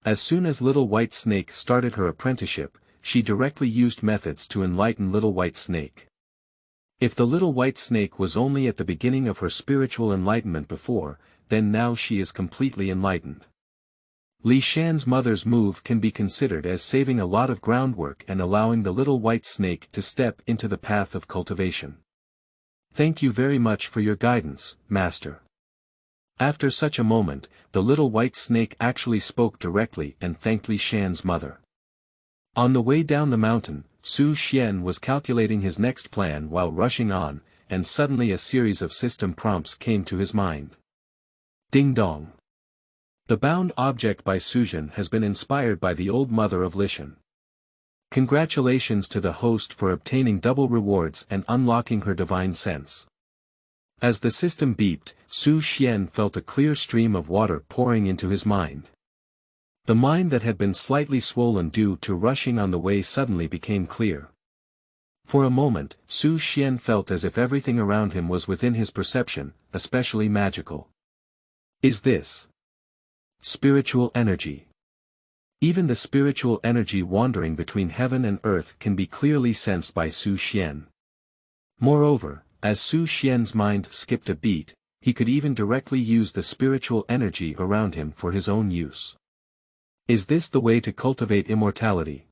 As soon as little white snake started her apprenticeship, she directly used methods to enlighten little white snake. If the little white snake was only at the beginning of her spiritual enlightenment before, then now she is completely enlightened. Li Shan's mother's move can be considered as saving a lot of groundwork and allowing the little white snake to step into the path of cultivation. Thank you very much for your guidance, Master. After such a moment, the little white snake actually spoke directly and thanked Li Shan's mother. On the way down the mountain, Su Xian was calculating his next plan while rushing on, and suddenly a series of system prompts came to his mind. Ding dong. The bound object Bai Suzhen has been inspired by the old mother of Li Shan. Congratulations to the host for obtaining double rewards and unlocking her divine sense. As the system beeped, Su Xian felt a clear stream of water pouring into his mind. The mind that had been slightly swollen due to rushing on the way suddenly became clear. For a moment, Su Xian felt as if everything around him was within his perception, especially magical. Is this spiritual energy? Even the spiritual energy wandering between heaven and earth can be clearly sensed by Su Xian. Moreover, as Su Xian's mind skipped a beat, he could even directly use the spiritual energy around him for his own use. Is this the way to cultivate immortality?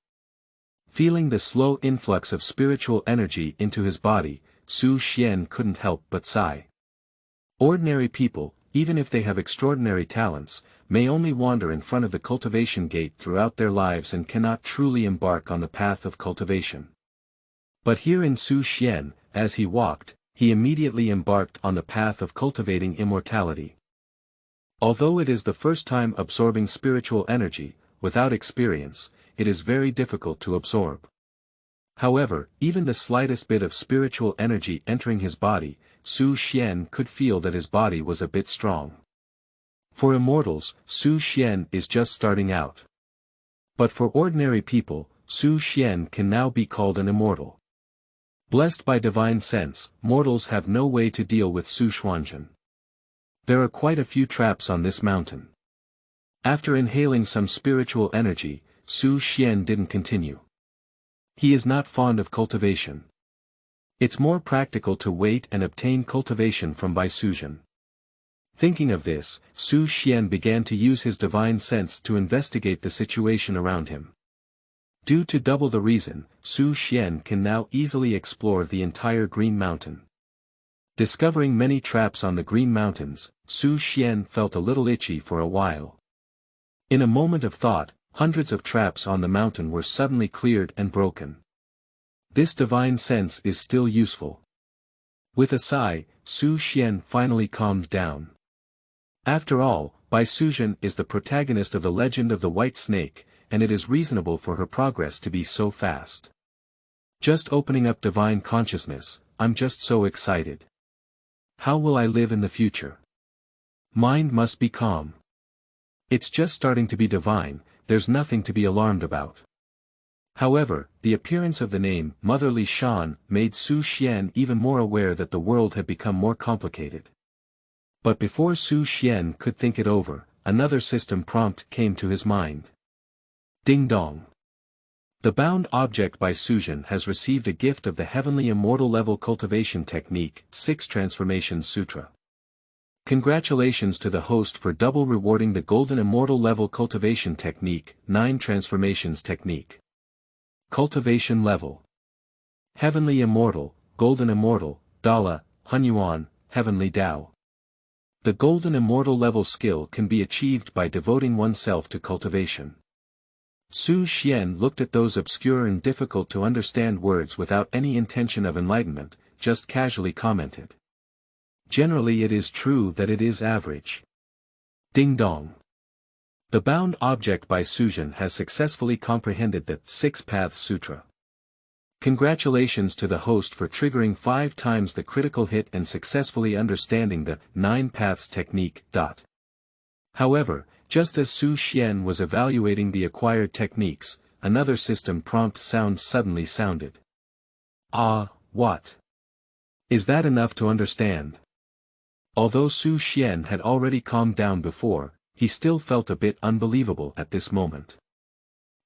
Feeling the slow influx of spiritual energy into his body, Su Xian couldn't help but sigh. Ordinary people, even if they have extraordinary talents, may only wander in front of the cultivation gate throughout their lives and cannot truly embark on the path of cultivation. But here in Su Xian, as he walked, he immediately embarked on the path of cultivating immortality. Although it is the first time absorbing spiritual energy, without experience, it is very difficult to absorb. However, even the slightest bit of spiritual energy entering his body, Su Xian could feel that his body was a bit strong. For immortals, Su Xian is just starting out. But for ordinary people, Su Xian can now be called an immortal. Blessed by divine sense, mortals have no way to deal with Su Xuanzhen. There are quite a few traps on this mountain. After inhaling some spiritual energy, Su Xian didn't continue. He is not fond of cultivation. It's more practical to wait and obtain cultivation from Bai Suzhen. Thinking of this, Su Xian began to use his divine sense to investigate the situation around him. Due to double the reason, Su Xian can now easily explore the entire Green Mountain. Discovering many traps on the Green Mountains, Su Xian felt a little itchy for a while. In a moment of thought, hundreds of traps on the mountain were suddenly cleared and broken. This divine sense is still useful. With a sigh, Su Xian finally calmed down. After all, Bai Suzhen is the protagonist of the legend of the White Snake, and it is reasonable for her progress to be so fast. Just opening up divine consciousness, I'm just so excited. How will I live in the future? Mind must be calm. It's just starting to be divine, there's nothing to be alarmed about. However, the appearance of the name Motherly Shan made Su Xian even more aware that the world had become more complicated. But before Su Xian could think it over, another system prompt came to his mind. Ding dong. The bound object Bai Suzhen has received a gift of the Heavenly Immortal Level Cultivation Technique, 6 Transformations Sutra. Congratulations to the host for double rewarding the Golden Immortal Level Cultivation Technique, 9 Transformations Technique. Cultivation Level. Heavenly Immortal, Golden Immortal, Dala, Hunyuan, Heavenly Dao. The Golden Immortal level skill can be achieved by devoting oneself to cultivation. Su Xian looked at those obscure and difficult to understand words without any intention of enlightenment, just casually commented. Generally it is true that it is average. Ding dong. The bound object Bai Suzhen has successfully comprehended the 6 Paths Sutra. Congratulations to the host for triggering 5 times the critical hit and successfully understanding the 9 Paths Technique. However, just as Su Xian was evaluating the acquired techniques, another system prompt sound suddenly sounded. Ah, what? Is that enough to understand? Although Su Xian had already calmed down before, he still felt a bit unbelievable at this moment.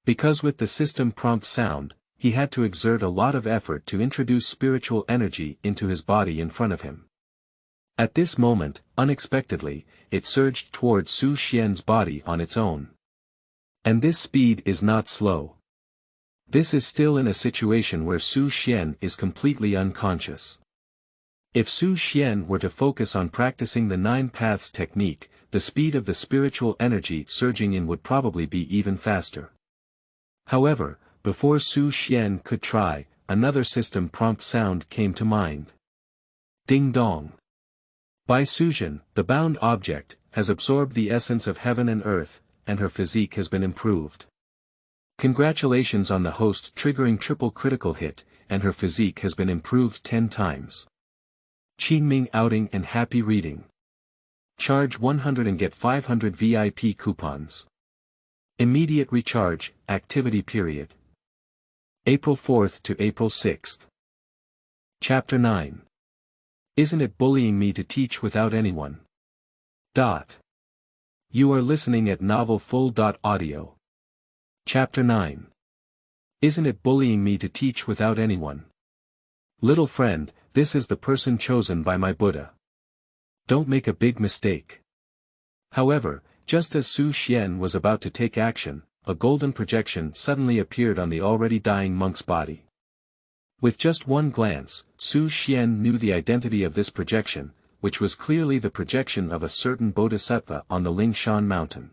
Because with the system prompt sound, he had to exert a lot of effort to introduce spiritual energy into his body in front of him. At this moment, unexpectedly, it surged towards Su Xian's body on its own. And this speed is not slow. This is still in a situation where Su Xian is completely unconscious. If Su Xian were to focus on practicing the 9 Paths technique, the speed of the spiritual energy surging in would probably be even faster. However, before Su Xian could try, another system prompt sound came to mind. Ding dong. Bai Suzhen, the bound object, has absorbed the essence of heaven and earth, and her physique has been improved. Congratulations on the host triggering triple critical hit, and her physique has been improved 10 times. Qingming outing and happy reading. Charge 100 and get 500 VIP coupons. Immediate recharge, activity period. April 4th to April 6th. Chapter 9. Isn't it bullying me to teach without anyone? You are listening at novelfull.audio. Chapter 9. Isn't it bullying me to teach without anyone? Little friend, this is the person chosen by my Buddha. Don't make a big mistake. However, just as Su Xian was about to take action, a golden projection suddenly appeared on the already dying monk's body. With just one glance, Su Xian knew the identity of this projection, which was clearly the projection of a certain bodhisattva on the Lingshan mountain.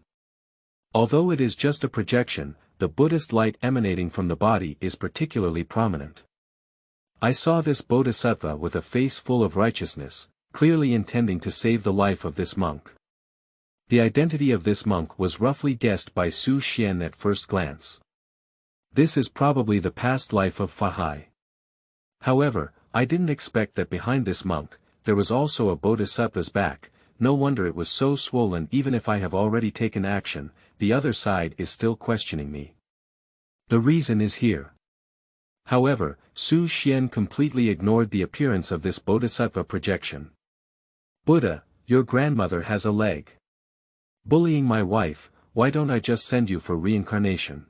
Although it is just a projection, the Buddhist light emanating from the body is particularly prominent. I saw this bodhisattva with a face full of righteousness, clearly intending to save the life of this monk. The identity of this monk was roughly guessed by Su Xian at first glance. This is probably the past life of Fahai. However, I didn't expect that behind this monk, there was also a bodhisattva's back. No wonder it was so swollen. Even if I have already taken action, the other side is still questioning me. The reason is here. However, Su Xian completely ignored the appearance of this bodhisattva projection. Buddha, your grandmother has a leg. Bullying my wife, why don't I just send you for reincarnation?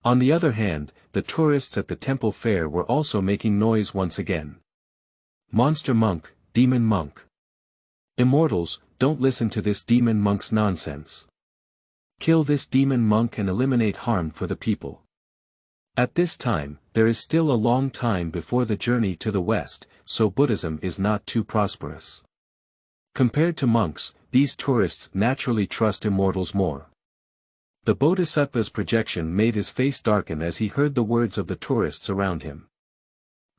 On the other hand, the tourists at the temple fair were also making noise once again. Monster monk, demon monk. Immortals, don't listen to this demon monk's nonsense. Kill this demon monk and eliminate harm for the people. At this time, there is still a long time before the journey to the west, so Buddhism is not too prosperous. Compared to monks, these tourists naturally trust immortals more. The bodhisattva's projection made his face darken as he heard the words of the tourists around him.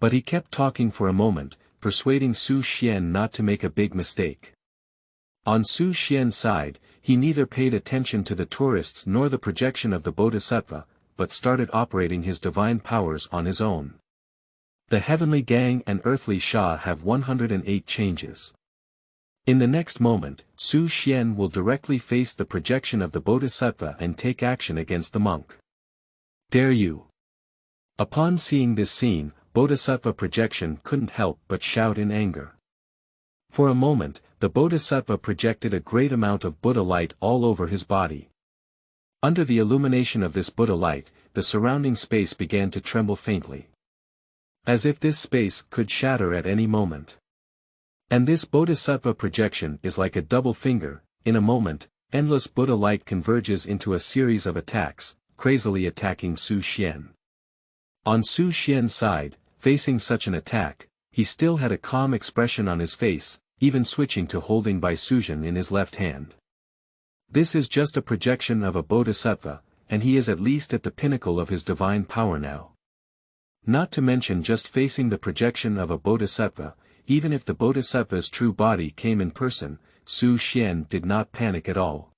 But he kept talking for a moment, persuading Su Xian not to make a big mistake. On Su Xian's side, he neither paid attention to the tourists nor the projection of the Bodhisattva, but started operating his divine powers on his own. The heavenly gang and earthly Sha have 108 changes. In the next moment, Su Xian will directly face the projection of the Bodhisattva and take action against the monk. Dare you? Upon seeing this scene, Bodhisattva projection couldn't help but shout in anger. For a moment, the Bodhisattva projected a great amount of Buddha light all over his body. Under the illumination of this Buddha light, the surrounding space began to tremble faintly. As if this space could shatter at any moment. And this Bodhisattva projection is like a double finger. In a moment, endless Buddha light converges into a series of attacks, crazily attacking Su Xian. On Su Xian's side, facing such an attack, he still had a calm expression on his face, even switching to holding Bai Suzhen in his left hand. This is just a projection of a Bodhisattva, and he is at least at the pinnacle of his divine power now. Not to mention just facing the projection of a Bodhisattva, even if the Bodhisattva's true body came in person, Su Xian did not panic at all.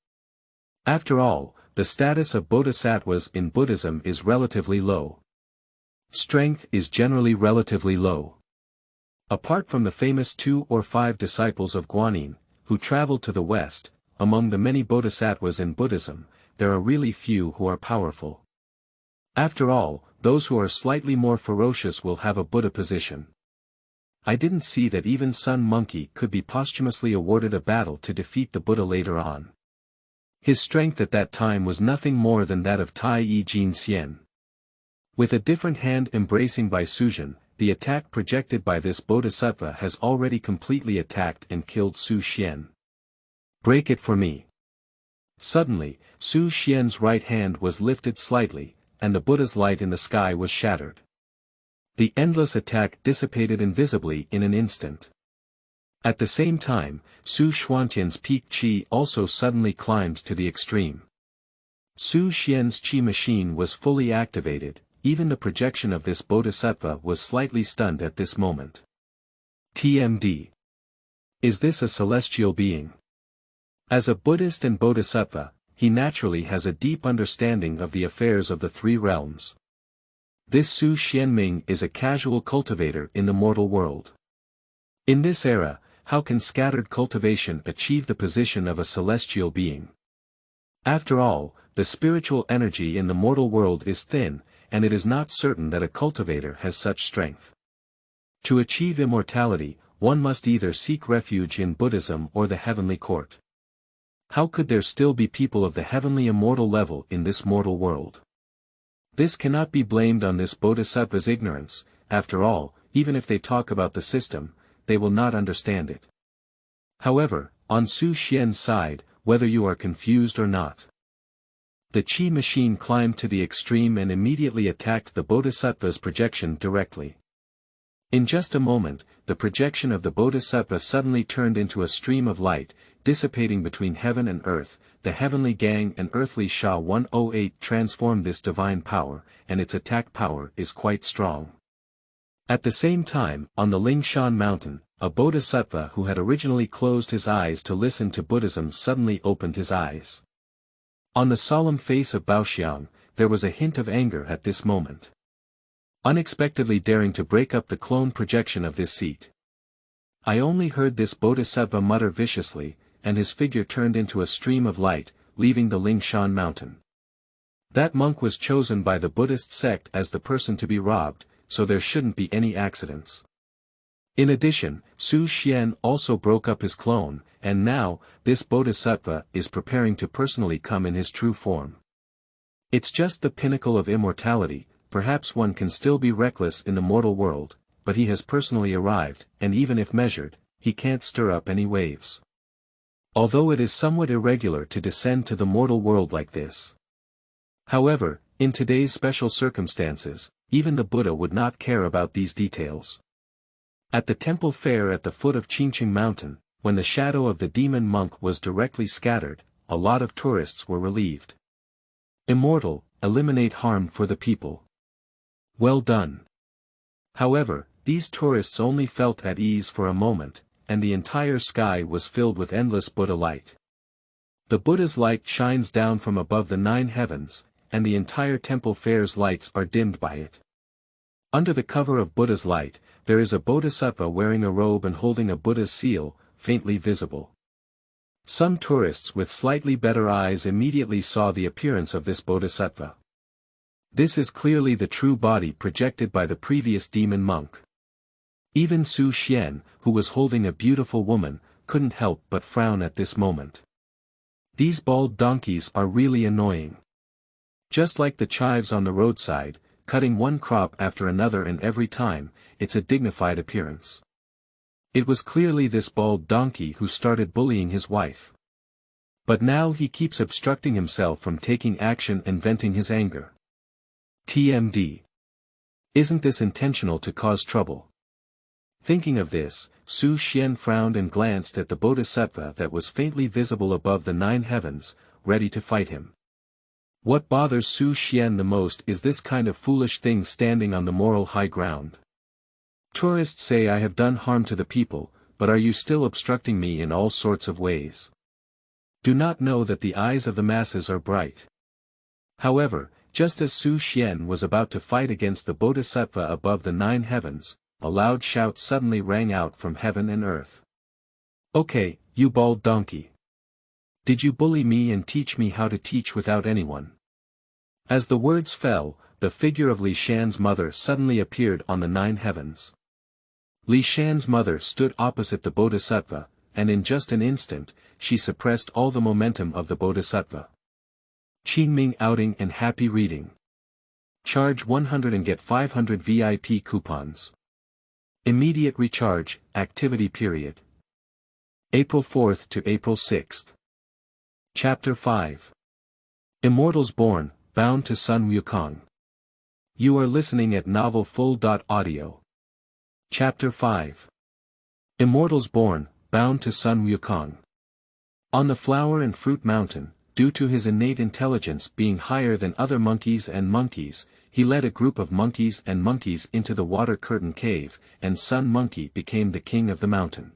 After all, the status of Bodhisattvas in Buddhism is relatively low. Strength is generally relatively low. Apart from the famous 2 or 5 disciples of Guanyin, who traveled to the West, among the many Bodhisattvas in Buddhism, there are really few who are powerful. After all, those who are slightly more ferocious will have a Buddha position. I didn't see that even Sun Monkey could be posthumously awarded a battle to defeat the Buddha later on. His strength at that time was nothing more than that of Taiyi Golden. With a different hand embracing Bai Suzhen, the attack projected by this Bodhisattva has already completely attacked and killed Su Xian. Break it for me. Suddenly, Su Xian's right hand was lifted slightly, and the Buddha's light in the sky was shattered. The endless attack dissipated invisibly in an instant. At the same time, Su Xuantian's peak qi also suddenly climbed to the extreme. Su Xian's qi machine was fully activated, even the projection of this Bodhisattva was slightly stunned at this moment. TMD. Is this a celestial being? As a Buddhist and Bodhisattva, he naturally has a deep understanding of the affairs of the 3 realms. This Su Xianming is a casual cultivator in the mortal world. In this era, how can scattered cultivation achieve the position of a celestial being? After all, the spiritual energy in the mortal world is thin, and it is not certain that a cultivator has such strength. To achieve immortality, one must either seek refuge in Buddhism or the heavenly court. How could there still be people of the heavenly immortal level in this mortal world? This cannot be blamed on this Bodhisattva's ignorance. After all, even if they talk about the system, they will not understand it. However, on Su Xian's side, whether you are confused or not, the Qi machine climbed to the extreme and immediately attacked the Bodhisattva's projection directly. In just a moment, the projection of the Bodhisattva suddenly turned into a stream of light, dissipating between heaven and earth. The heavenly gang and earthly Sha 108 transformed this divine power, and its attack power is quite strong. At the same time, on the Huaguo Mountain, a Bodhisattva who had originally closed his eyes to listen to Buddhism suddenly opened his eyes. On the solemn face of Baoxiang, there was a hint of anger at this moment. Unexpectedly daring to break up the clone projection of this seat. I only heard this Bodhisattva mutter viciously, and his figure turned into a stream of light, leaving the Huaguo Mountain. That monk was chosen by the Buddhist sect as the person to be robbed, so there shouldn't be any accidents. In addition, Su Xian also broke up his clone, and now, this Bodhisattva is preparing to personally come in his true form. It's just the pinnacle of immortality. Perhaps one can still be reckless in the mortal world, but he has personally arrived, and even if measured, he can't stir up any waves. Although it is somewhat irregular to descend to the mortal world like this. However, in today's special circumstances, even the Buddha would not care about these details. At the temple fair at the foot of Qiankun Mountain, when the shadow of the demon monk was directly scattered, a lot of tourists were relieved. Immortal, eliminate harm for the people. Well done. However, these tourists only felt at ease for a moment, and the entire sky was filled with endless Buddha light. The Buddha's light shines down from above the 9 heavens, and the entire temple fair's lights are dimmed by it. Under the cover of Buddha's light, there is a bodhisattva wearing a robe and holding a Buddha's seal, faintly visible. Some tourists with slightly better eyes immediately saw the appearance of this bodhisattva. This is clearly the true body projected by the previous demon monk. Even Su Xian, who was holding a beautiful woman, couldn't help but frown at this moment. These bald donkeys are really annoying. Just like the chives on the roadside, cutting one crop after another, and every time, it's a dignified appearance. It was clearly this bald donkey who started bullying his wife. But now he keeps obstructing himself from taking action and venting his anger. TMD. Isn't this intentional to cause trouble? Thinking of this, Su Xian frowned and glanced at the bodhisattva that was faintly visible above the 9 heavens, ready to fight him. What bothers Su Xian the most is this kind of foolish thing standing on the moral high ground. Tourists say I have done harm to the people, but are you still obstructing me in all sorts of ways? Do not know that the eyes of the masses are bright. However, just as Su Xian was about to fight against the bodhisattva above the 9 heavens, a loud shout suddenly rang out from heaven and earth. Okay, you bald donkey. Did you bully me and teach me how to teach without anyone? As the words fell, the figure of Li Shan's mother suddenly appeared on the 9 heavens. Li Shan's mother stood opposite the bodhisattva, and in just an instant, she suppressed all the momentum of the bodhisattva. Qingming outing and happy reading. Charge 100 and get 500 VIP coupons. Immediate recharge, activity period. April 4th to April 6th. Chapter 5. Immortals Born, Bound to Sun Wukong. You are listening at novelfull.audio. Chapter 5. Immortals Born, Bound to Sun Wukong. On the Flower and Fruit Mountain, due to his innate intelligence being higher than other monkeys, he led a group of monkeys into the water curtain cave, and Sun Monkey became the king of the mountain.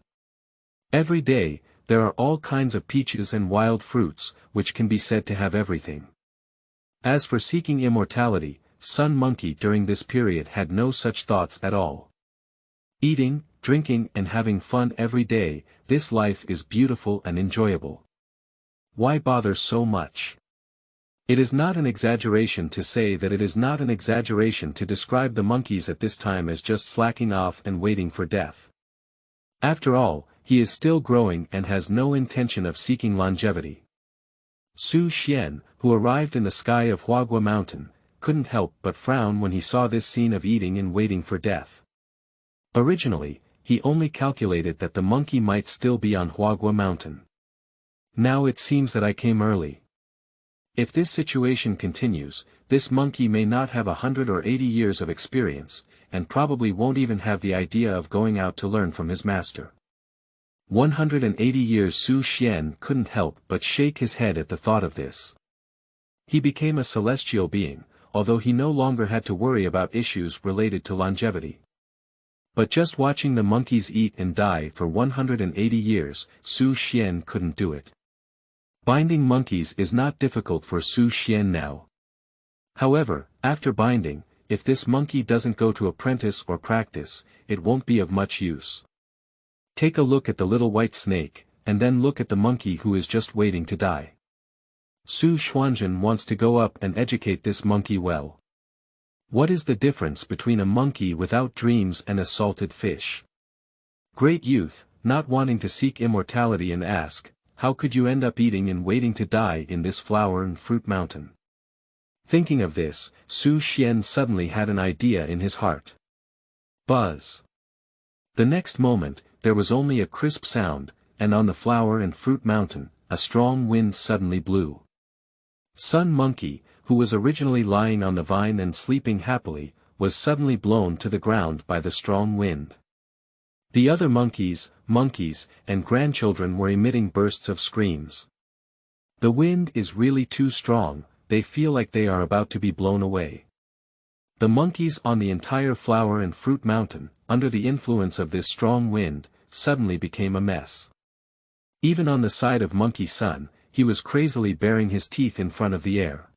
Every day, there are all kinds of peaches and wild fruits, which can be said to have everything. As for seeking immortality, Sun Monkey during this period had no such thoughts at all. Eating, drinking and having fun every day, this life is beautiful and enjoyable. Why bother so much? It is not an exaggeration to say that it is not an exaggeration to describe the monkeys at this time as just slacking off and waiting for death. After all, he is still growing and has no intention of seeking longevity. Su Xian, who arrived in the sky of Huaguo Mountain, couldn't help but frown when he saw this scene of eating and waiting for death. Originally, he only calculated that the monkey might still be on Huaguo Mountain. Now it seems that I came early. If this situation continues, this monkey may not have 100 or 80 years of experience, and probably won't even have the idea of going out to learn from his master. 180 years. Su Xian couldn't help but shake his head at the thought of this. He became a celestial being, although he no longer had to worry about issues related to longevity. But just watching the monkeys eat and die for 180 years, Su Xian couldn't do it. Binding monkeys is not difficult for Su Xian now. However, after binding, if this monkey doesn't go to apprentice or practice, it won't be of much use. Take a look at the little white snake, and then look at the monkey who is just waiting to die. Su Xuanzhen wants to go up and educate this monkey well. What is the difference between a monkey without dreams and a salted fish? Great youth, not wanting to seek immortality, and ask, how could you end up eating and waiting to die in this flower and fruit mountain? Thinking of this, Su Xian suddenly had an idea in his heart. Buzz. The next moment, there was only a crisp sound, and on the flower and fruit mountain, a strong wind suddenly blew. Sun Monkey, who was originally lying on the vine and sleeping happily, was suddenly blown to the ground by the strong wind. The other monkeys, and grandchildren were emitting bursts of screams. The wind is really too strong, they feel like they are about to be blown away. The monkeys on the entire flower and fruit mountain, under the influence of this strong wind, suddenly became a mess. Even on the side of Monkey Sun, he was crazily baring his teeth in front of the air.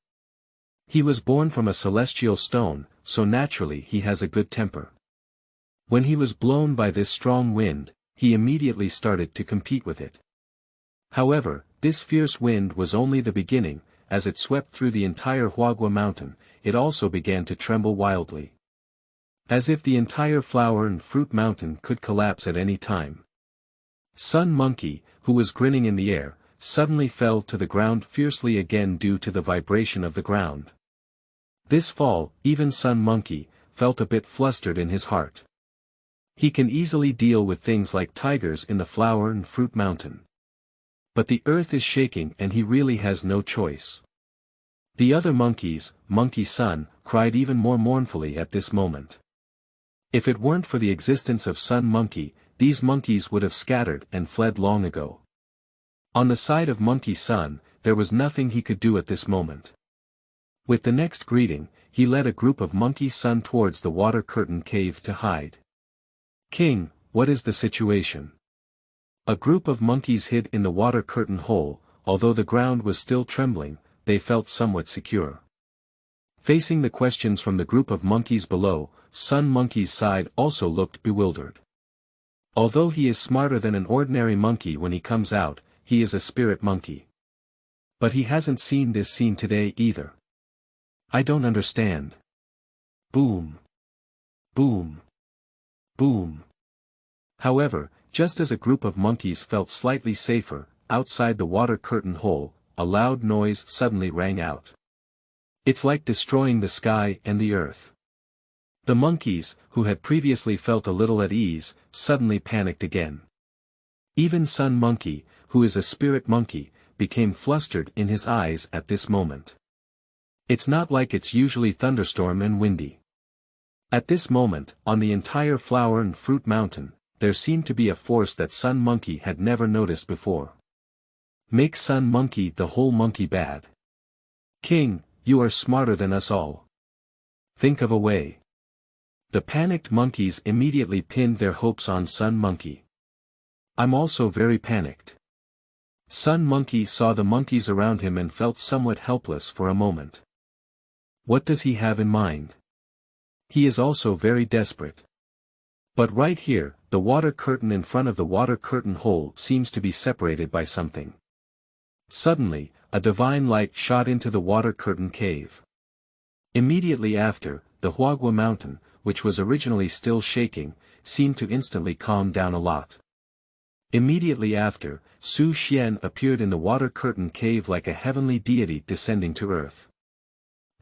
He was born from a celestial stone, so naturally he has a good temper. When he was blown by this strong wind, he immediately started to compete with it. However, this fierce wind was only the beginning. As it swept through the entire Huaguo Mountain, it also began to tremble wildly. As if the entire flower and fruit mountain could collapse at any time. Sun Monkey, who was grinning in the air, suddenly fell to the ground fiercely again due to the vibration of the ground. This fall, even Sun Monkey, felt a bit flustered in his heart. He can easily deal with things like tigers in the flower and fruit mountain. But the earth is shaking and he really has no choice. The other monkeys, Monkey Sun, cried even more mournfully at this moment. If it weren't for the existence of Sun Monkey, these monkeys would have scattered and fled long ago. On the side of Monkey Sun, there was nothing he could do at this moment. With the next greeting, he led a group of Monkey Sun towards the water curtain cave to hide. King, what is the situation? A group of monkeys hid in the water curtain hole. Although the ground was still trembling, they felt somewhat secure. Facing the questions from the group of monkeys below, Sun Monkey's side also looked bewildered. Although he is smarter than an ordinary monkey when he comes out, he is a spirit monkey. But he hasn't seen this scene today either. I don't understand. Boom. Boom. Boom. However, just as a group of monkeys felt slightly safer, outside the water curtain hole, a loud noise suddenly rang out. It's like destroying the sky and the earth. The monkeys, who had previously felt a little at ease, suddenly panicked again. Even Sun Monkey, who is a spirit monkey, became flustered in his eyes at this moment. It's not like it's usually thunderstorm and windy. At this moment, on the entire flower and fruit mountain, there seemed to be a force that Sun Monkey had never noticed before. Make Sun Monkey the whole monkey bad. King, you are smarter than us all. Think of a way. The panicked monkeys immediately pinned their hopes on Sun Monkey. I'm also very panicked. Sun Monkey saw the monkeys around him and felt somewhat helpless for a moment. What does he have in mind? He is also very desperate. But right here, the water curtain in front of the water curtain hole seems to be separated by something. Suddenly, a divine light shot into the water curtain cave. Immediately after, the Huaguo Mountain, which was originally still shaking, seemed to instantly calm down a lot. Immediately after, Xuan appeared in the water curtain cave like a heavenly deity descending to earth.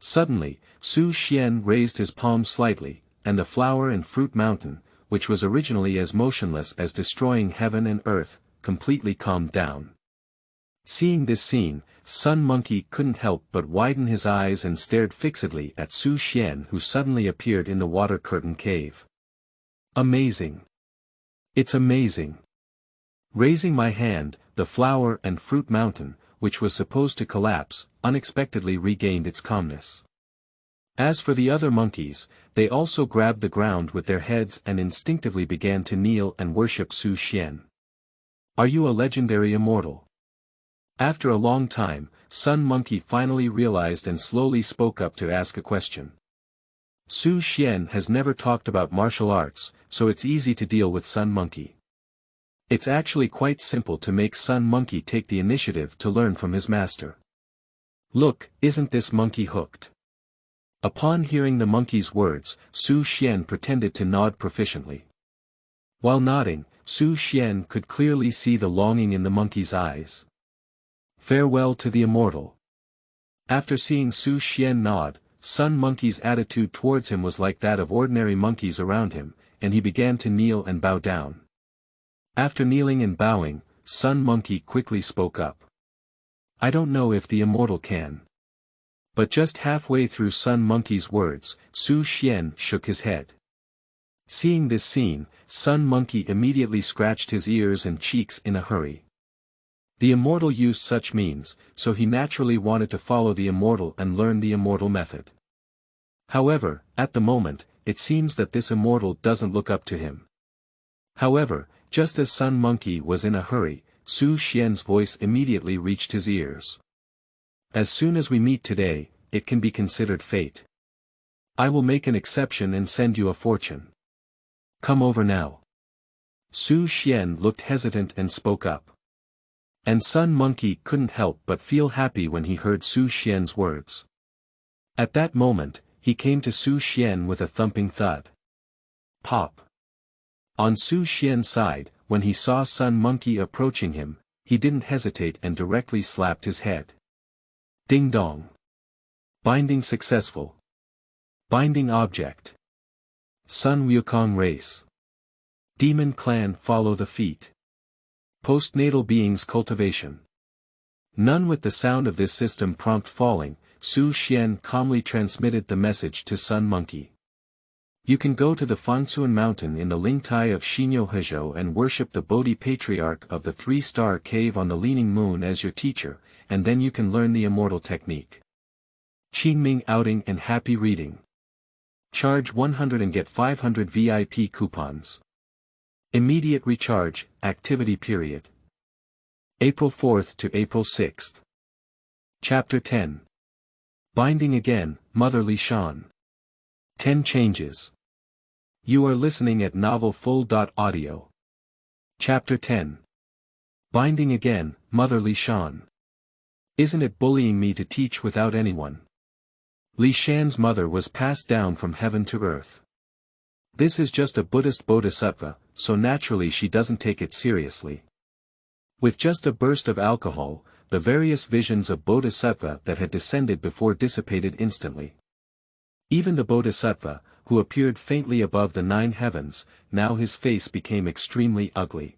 Suddenly, Xuan raised his palm slightly, and the flower and fruit mountain, which was originally as motionless as destroying heaven and earth, completely calmed down. Seeing this scene, Sun Monkey couldn't help but widen his eyes and stared fixedly at Xuan, who suddenly appeared in the water curtain cave. Amazing! It's amazing! Raising my hand, the flower and fruit mountain, which was supposed to collapse, unexpectedly regained its calmness. As for the other monkeys, they also grabbed the ground with their heads and instinctively began to kneel and worship Xuan. Are you a legendary immortal? After a long time, Sun Monkey finally realized and slowly spoke up to ask a question. Xuan has never talked about martial arts, so it's easy to deal with Sun Monkey. It's actually quite simple to make Sun Monkey take the initiative to learn from his master. Look, isn't this monkey hooked? Upon hearing the monkey's words, Xuan pretended to nod proficiently. While nodding, Xuan could clearly see the longing in the monkey's eyes. Farewell to the immortal. After seeing Xuan nod, Sun Monkey's attitude towards him was like that of ordinary monkeys around him, and he began to kneel and bow down. After kneeling and bowing, Sun Monkey quickly spoke up. I don't know if the immortal can. But just halfway through Sun Monkey's words, Xuan shook his head. Seeing this scene, Sun Monkey immediately scratched his ears and cheeks in a hurry. The immortal used such means, so he naturally wanted to follow the immortal and learn the immortal method. However, at the moment, it seems that this immortal doesn't look up to him. However, just as Sun Monkey was in a hurry, Su Xian's voice immediately reached his ears. As soon as we meet today, it can be considered fate. I will make an exception and send you a fortune. Come over now. Su Xian looked hesitant and spoke up. And Sun Monkey couldn't help but feel happy when he heard Su Xian's words. At that moment, he came to Su Xian with a thumping thud. Pop! On Su Xian's side, when he saw Sun Monkey approaching him, he didn't hesitate and directly slapped his head. Ding dong! Binding successful. Binding object. Sun Wukong race. Demon clan follow the feet. Postnatal beings cultivation. None with the sound of this system prompt falling, Su Xian calmly transmitted the message to Sun Monkey. You can go to the Huaguo Mountain in the Lingtai of Xinyo and worship the Bodhi Patriarch of the 3-star cave on the Leaning Moon as your teacher, and then you can learn the immortal technique. Qingming outing and happy reading. Charge 100 and get 500 VIP coupons. Immediate recharge, activity period. April 4th to April 6th. Chapter 10. Binding again, Motherly Shan. 10 changes. You are listening at novelfull.audio. Chapter 10. Binding again, Motherly Shan. Isn't it bullying me to teach without anyone? Li Shan's mother was passed down from heaven to earth. This is just a Buddhist bodhisattva, so naturally she doesn't take it seriously. With just a burst of alcohol, the various visions of bodhisattva that had descended before dissipated instantly. Even the bodhisattva, who appeared faintly above the 9 heavens, now his face became extremely ugly.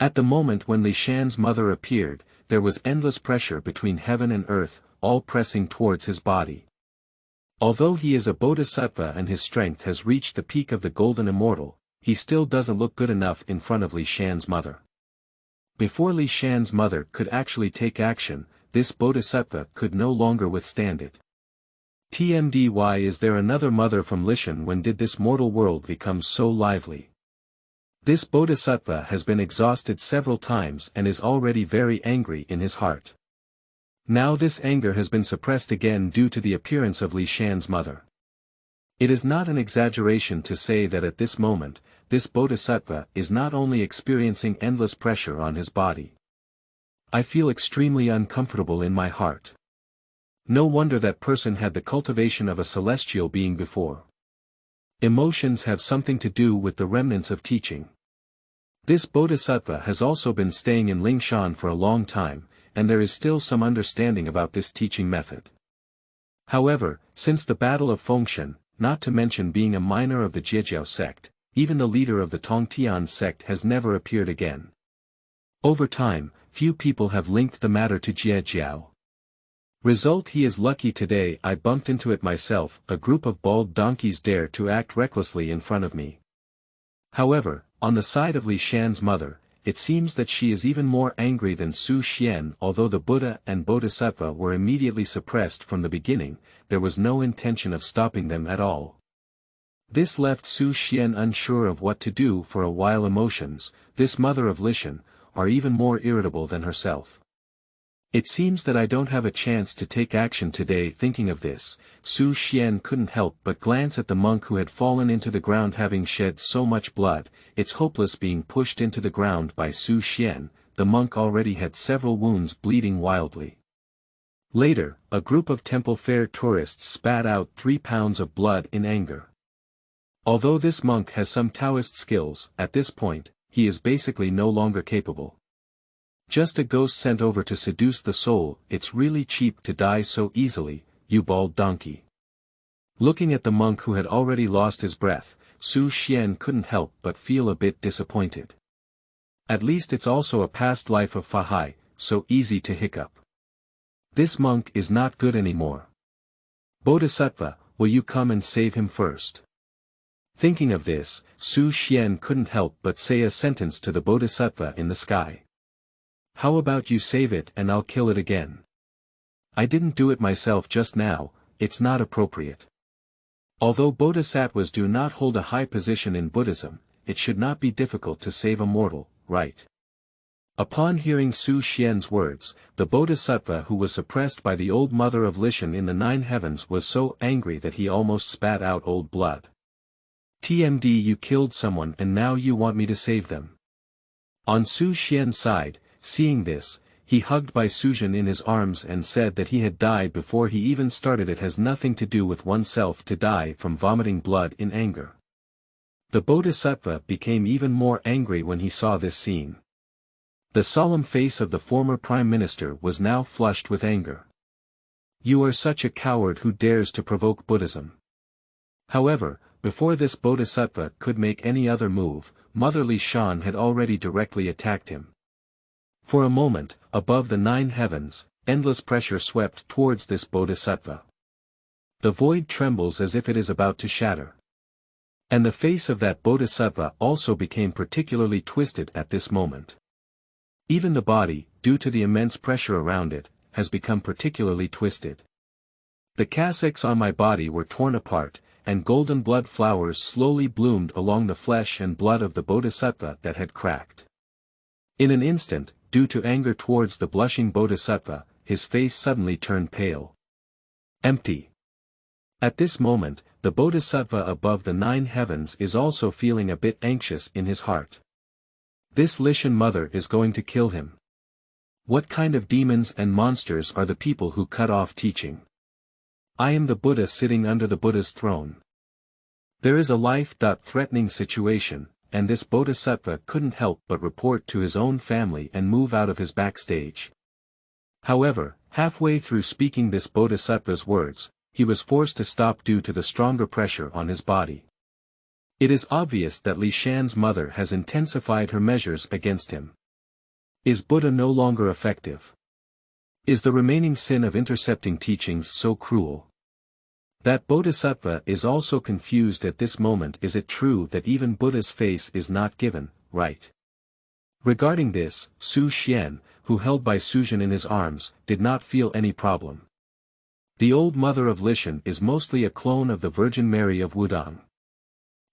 At the moment when Li Shan's mother appeared, there was endless pressure between heaven and earth, all pressing towards his body. Although he is a bodhisattva and his strength has reached the peak of the Golden Immortal, he still doesn't look good enough in front of Li Shan's mother. Before Li Shan's mother could actually take action, this bodhisattva could no longer withstand it. TMD, why is there another mother from Lishan? When did this mortal world become so lively? This bodhisattva has been exhausted several times and is already very angry in his heart. Now this anger has been suppressed again due to the appearance of Li Shan's mother. It is not an exaggeration to say that at this moment, this bodhisattva is not only experiencing endless pressure on his body. I feel extremely uncomfortable in my heart. No wonder that person had the cultivation of a celestial being before. Emotions have something to do with the remnants of teaching. This bodhisattva has also been staying in Lingshan for a long time, and there is still some understanding about this teaching method. However, since the Battle of Fengshan, not to mention being a minor of the Jiejiao sect, even the leader of the Tongtian sect has never appeared again. Over time, few people have linked the matter to Jiejiao. Result: he is lucky today I bumped into it myself. A group of bald donkeys dare to act recklessly in front of me. However, on the side of Li Shan's mother, it seems that she is even more angry than Su Xian. Although the Buddha and Bodhisattva were immediately suppressed from the beginning, there was no intention of stopping them at all. This left Su Xian unsure of what to do for a while. Emotions, this mother of Lishan, are even more irritable than herself. It seems that I don't have a chance to take action today. Thinking of this, Su Xian couldn't help but glance at the monk who had fallen into the ground having shed so much blood. It's hopeless being pushed into the ground by Su Xian. The monk already had several wounds bleeding wildly. Later, a group of temple fair tourists spat out 3 pounds of blood in anger. Although this monk has some Taoist skills, at this point, he is basically no longer capable. Just a ghost sent over to seduce the soul. It's really cheap to die so easily, you bald donkey. Looking at the monk who had already lost his breath, Su Xian couldn't help but feel a bit disappointed. At least it's also a past life of Fahai, so easy to hiccup. This monk is not good anymore. Bodhisattva, will you come and save him first? Thinking of this, Su Xian couldn't help but say a sentence to the Bodhisattva in the sky. How about you save it and I'll kill it again? I didn't do it myself just now, it's not appropriate. Although bodhisattvas do not hold a high position in Buddhism, it should not be difficult to save a mortal, right? Upon hearing Su Xian's words, the bodhisattva who was suppressed by the old mother of Lishan in the 9 heavens was so angry that he almost spat out old blood. TMD, you killed someone and now you want me to save them. On Su Xian's side, seeing this, he hugged Bai Suzhen in his arms and said that he had died before he even started. It has nothing to do with oneself to die from vomiting blood in anger. The bodhisattva became even more angry when he saw this scene. The solemn face of the former prime minister was now flushed with anger. You are such a coward who dares to provoke Buddhism. However, before this bodhisattva could make any other move, motherly Shan had already directly attacked him. For a moment, above the 9 heavens, endless pressure swept towards this bodhisattva. The void trembles as if it is about to shatter. And the face of that bodhisattva also became particularly twisted at this moment. Even the body, due to the immense pressure around it, has become particularly twisted. The cassocks on my body were torn apart, and golden blood flowers slowly bloomed along the flesh and blood of the bodhisattva that had cracked. In an instant, due to anger towards the blushing bodhisattva, his face suddenly turned pale. Empty. At this moment, the bodhisattva above the 9 heavens is also feeling a bit anxious in his heart. This Lishan mother is going to kill him. What kind of demons and monsters are the people who cut off teaching? I am the Buddha sitting under the Buddha's throne. There is a life-threatening situation, and this bodhisattva couldn't help but report to his own family and move out of his backstage. However, halfway through speaking this bodhisattva's words, he was forced to stop due to the stronger pressure on his body. It is obvious that Li Shan's mother has intensified her measures against him. Is Buddha no longer effective? Is the remaining sin of intercepting teachings so cruel? That bodhisattva is also confused at this moment. Is it true that even Buddha's face is not given, right? Regarding this, Su Xian, who held Bai Suzhen in his arms, did not feel any problem. The old mother of Lishan is mostly a clone of the Virgin Mary of Wudang.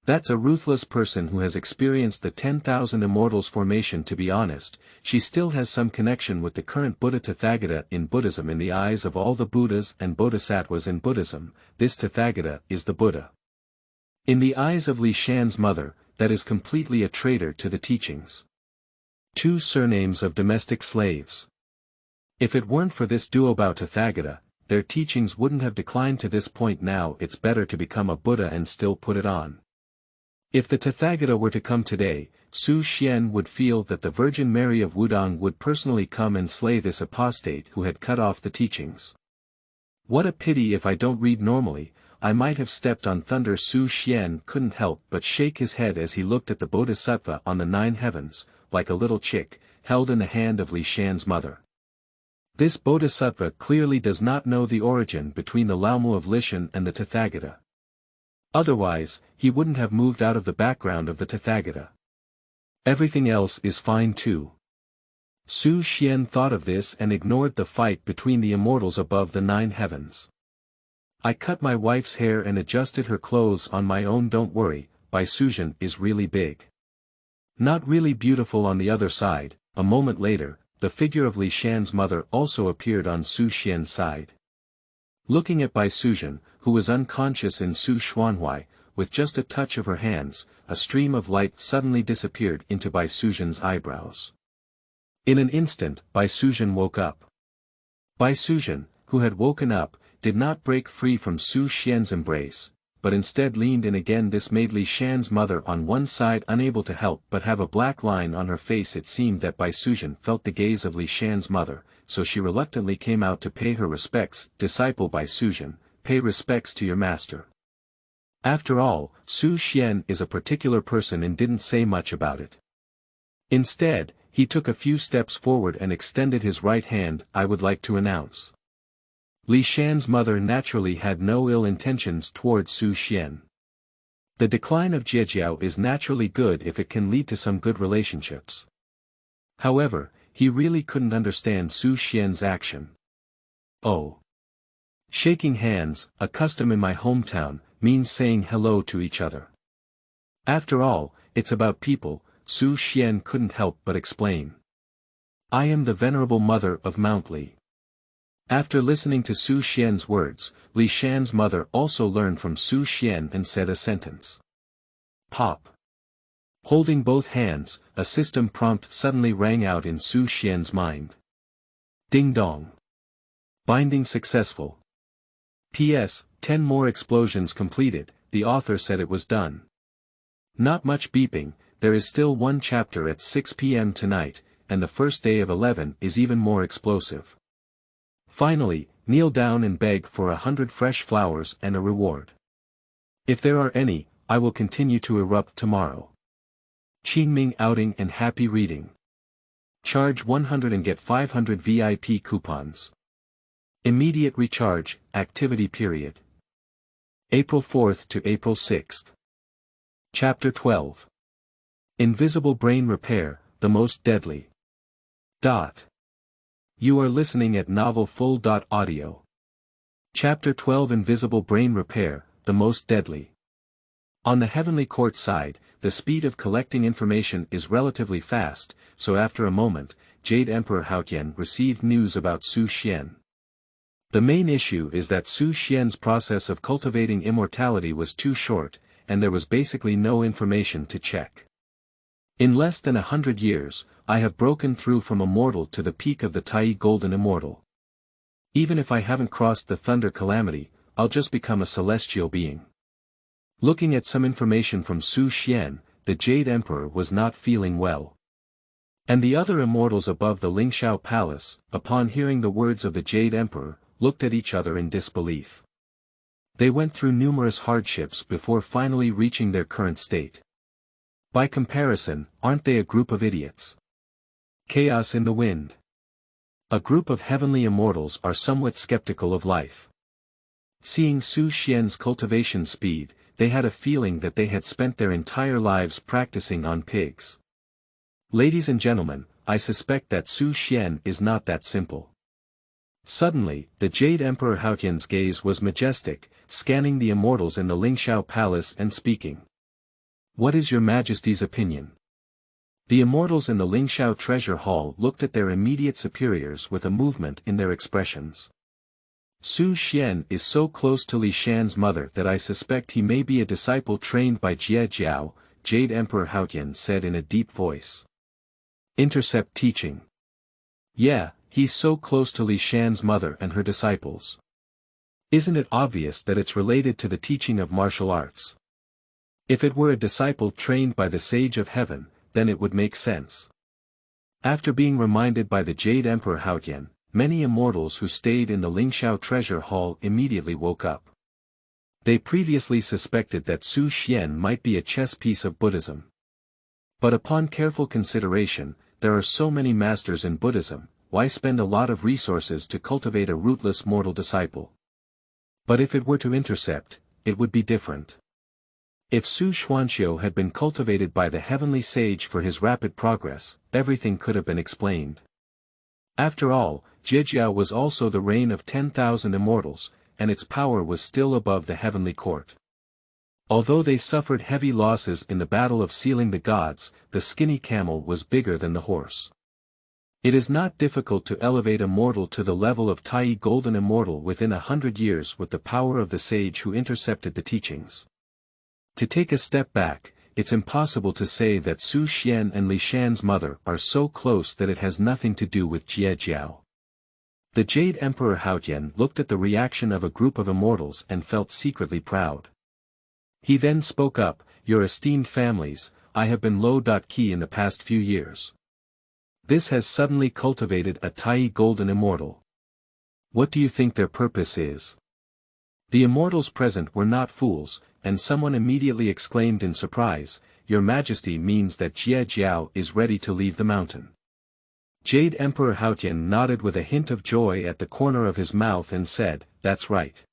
That's a ruthless person who has experienced the 10,000 Immortals formation. To be honest, she still has some connection with the current Buddha Tathagata in Buddhism. In the eyes of all the Buddhas and Bodhisattvas in Buddhism, this Tathagata is the Buddha. In the eyes of Li Shan's mother, that is completely a traitor to the teachings. 2 surnames of domestic slaves. If it weren't for this duobao Tathagata, their teachings wouldn't have declined to this point. Now it's better to become a Buddha and still put it on. If the Tathagata were to come today, Su Xian would feel that the Virgin Mary of Wudang would personally come and slay this apostate who had cut off the teachings. What a pity. If I don't read normally, I might have stepped on thunder. Su Xian couldn't help but shake his head as he looked at the bodhisattva on the 9 heavens, like a little chick, held in the hand of Li Shan's mother. This bodhisattva clearly does not know the origin between the Laomu of Lishan and the Tathagata. Otherwise, he wouldn't have moved out of the background of the Tathagata. Everything else is fine too. Su Xian thought of this and ignored the fight between the immortals above the 9 heavens. I cut my wife's hair and adjusted her clothes on my own. Don't worry, Bai Suzhen is really big. Not really beautiful. On the other side, a moment later, the figure of Li Shan's mother also appeared on Su Xian's side. Looking at Bai Suzhen, who was unconscious in Su Xuanhui, with just a touch of her hands, a stream of light suddenly disappeared into Bai Suzhen's eyebrows. In an instant, Bai Suzhen woke up. Bai Suzhen, who had woken up, did not break free from Su Xian's embrace, but instead leaned in again. This made Li Shan's mother on one side unable to help but have a black line on her face. It seemed that Bai Suzhen felt the gaze of Li Shan's mother, so she reluctantly came out to pay her respects. Disciple Bai Suzhen, pay respects to your master. After all, Su Xian is a particular person and didn't say much about it. Instead, he took a few steps forward and extended his right hand. I would like to announce. Li Shan's mother naturally had no ill intentions towards Su Xian. The decline of Jiejiao is naturally good if it can lead to some good relationships. However, he really couldn't understand Su Xian's action. Oh. Shaking hands, a custom in my hometown, means saying hello to each other. After all, it's about people, Su Xian couldn't help but explain. I am the venerable mother of Mount Li. After listening to Su Xian's words, Li Shan's mother also learned from Su Xian and said a sentence. Pop. Holding both hands, a system prompt suddenly rang out in Su Xian's mind. Ding dong. Binding successful. P.S. 10 more explosions completed, the author said it was done. Not much beeping, there is still one chapter at 6 p.m. tonight, and the first day of 11 is even more explosive. Finally, kneel down and beg for 100 fresh flowers and a reward. If there are any, I will continue to erupt tomorrow. Qingming outing and happy reading. Charge 100 and get 500 VIP coupons. Immediate recharge, activity period. April 4th to April 6th. Chapter 12. Invisible Brain Repair, the Most Deadly. You are listening at novelfull.audio. Chapter 12 Invisible Brain Repair, the Most Deadly. On the Heavenly Court side, the speed of collecting information is relatively fast, so after a moment, Jade Emperor Hunyuan received news about Su Xian. The main issue is that Su Xian's process of cultivating immortality was too short, and there was basically no information to check. In less than 100 years, I have broken through from immortal to the peak of the Taiyi Golden Immortal. Even if I haven't crossed the Thunder Calamity, I'll just become a celestial being. Looking at some information from Su Xian, the Jade Emperor was not feeling well. And the other immortals above the Lingxiao Palace, upon hearing the words of the Jade Emperor, looked at each other in disbelief. They went through numerous hardships before finally reaching their current state. By comparison, aren't they a group of idiots? Chaos in the wind. A group of heavenly immortals are somewhat skeptical of life. Seeing Su Xian's cultivation speed, they had a feeling that they had spent their entire lives practicing on pigs. Ladies and gentlemen, I suspect that Su Xian is not that simple. Suddenly, the Jade Emperor Hunyuan's gaze was majestic, scanning the immortals in the Lingxiao Palace and speaking. What is your Majesty's opinion? The immortals in the Lingxiao Treasure Hall looked at their immediate superiors with a movement in their expressions. Su Xian is so close to Li Shan's mother that I suspect he may be a disciple trained by Jie Jiao, Jade Emperor Hunyuan said in a deep voice. Intercept teaching. Yeah, he's so close to Li Shan's mother and her disciples. Isn't it obvious that it's related to the teaching of martial arts? If it were a disciple trained by the Sage of Heaven, then it would make sense. After being reminded by the Jade Emperor Hunyuan, many immortals who stayed in the Lingxiao Treasure Hall immediately woke up. They previously suspected that Su Xian might be a chess piece of Buddhism. But upon careful consideration, there are so many masters in Buddhism, why spend a lot of resources to cultivate a rootless mortal disciple? But if it were to intercept, it would be different. If Su Xuanxiu had been cultivated by the heavenly sage for his rapid progress, everything could have been explained. After all, Zhejiao was also the reign of 10,000 immortals, and its power was still above the heavenly court. Although they suffered heavy losses in the battle of sealing the gods, the skinny camel was bigger than the horse. It is not difficult to elevate a mortal to the level of Taiyi Golden Immortal within 100 years with the power of the sage who intercepted the teachings. To take a step back, it's impossible to say that Su Xian and Li Shan's mother are so close that it has nothing to do with Jie Jiao. The Jade Emperor Hunyuan looked at the reaction of a group of immortals and felt secretly proud. He then spoke up, "Your esteemed families, I have been low-key in the past few years. This has suddenly cultivated a Taiyi Golden Immortal. What do you think their purpose is?" The immortals present were not fools, and someone immediately exclaimed in surprise, "Your Majesty means that Jie Jiao is ready to leave the mountain." Jade Emperor Hunyuan nodded with a hint of joy at the corner of his mouth and said, "That's right.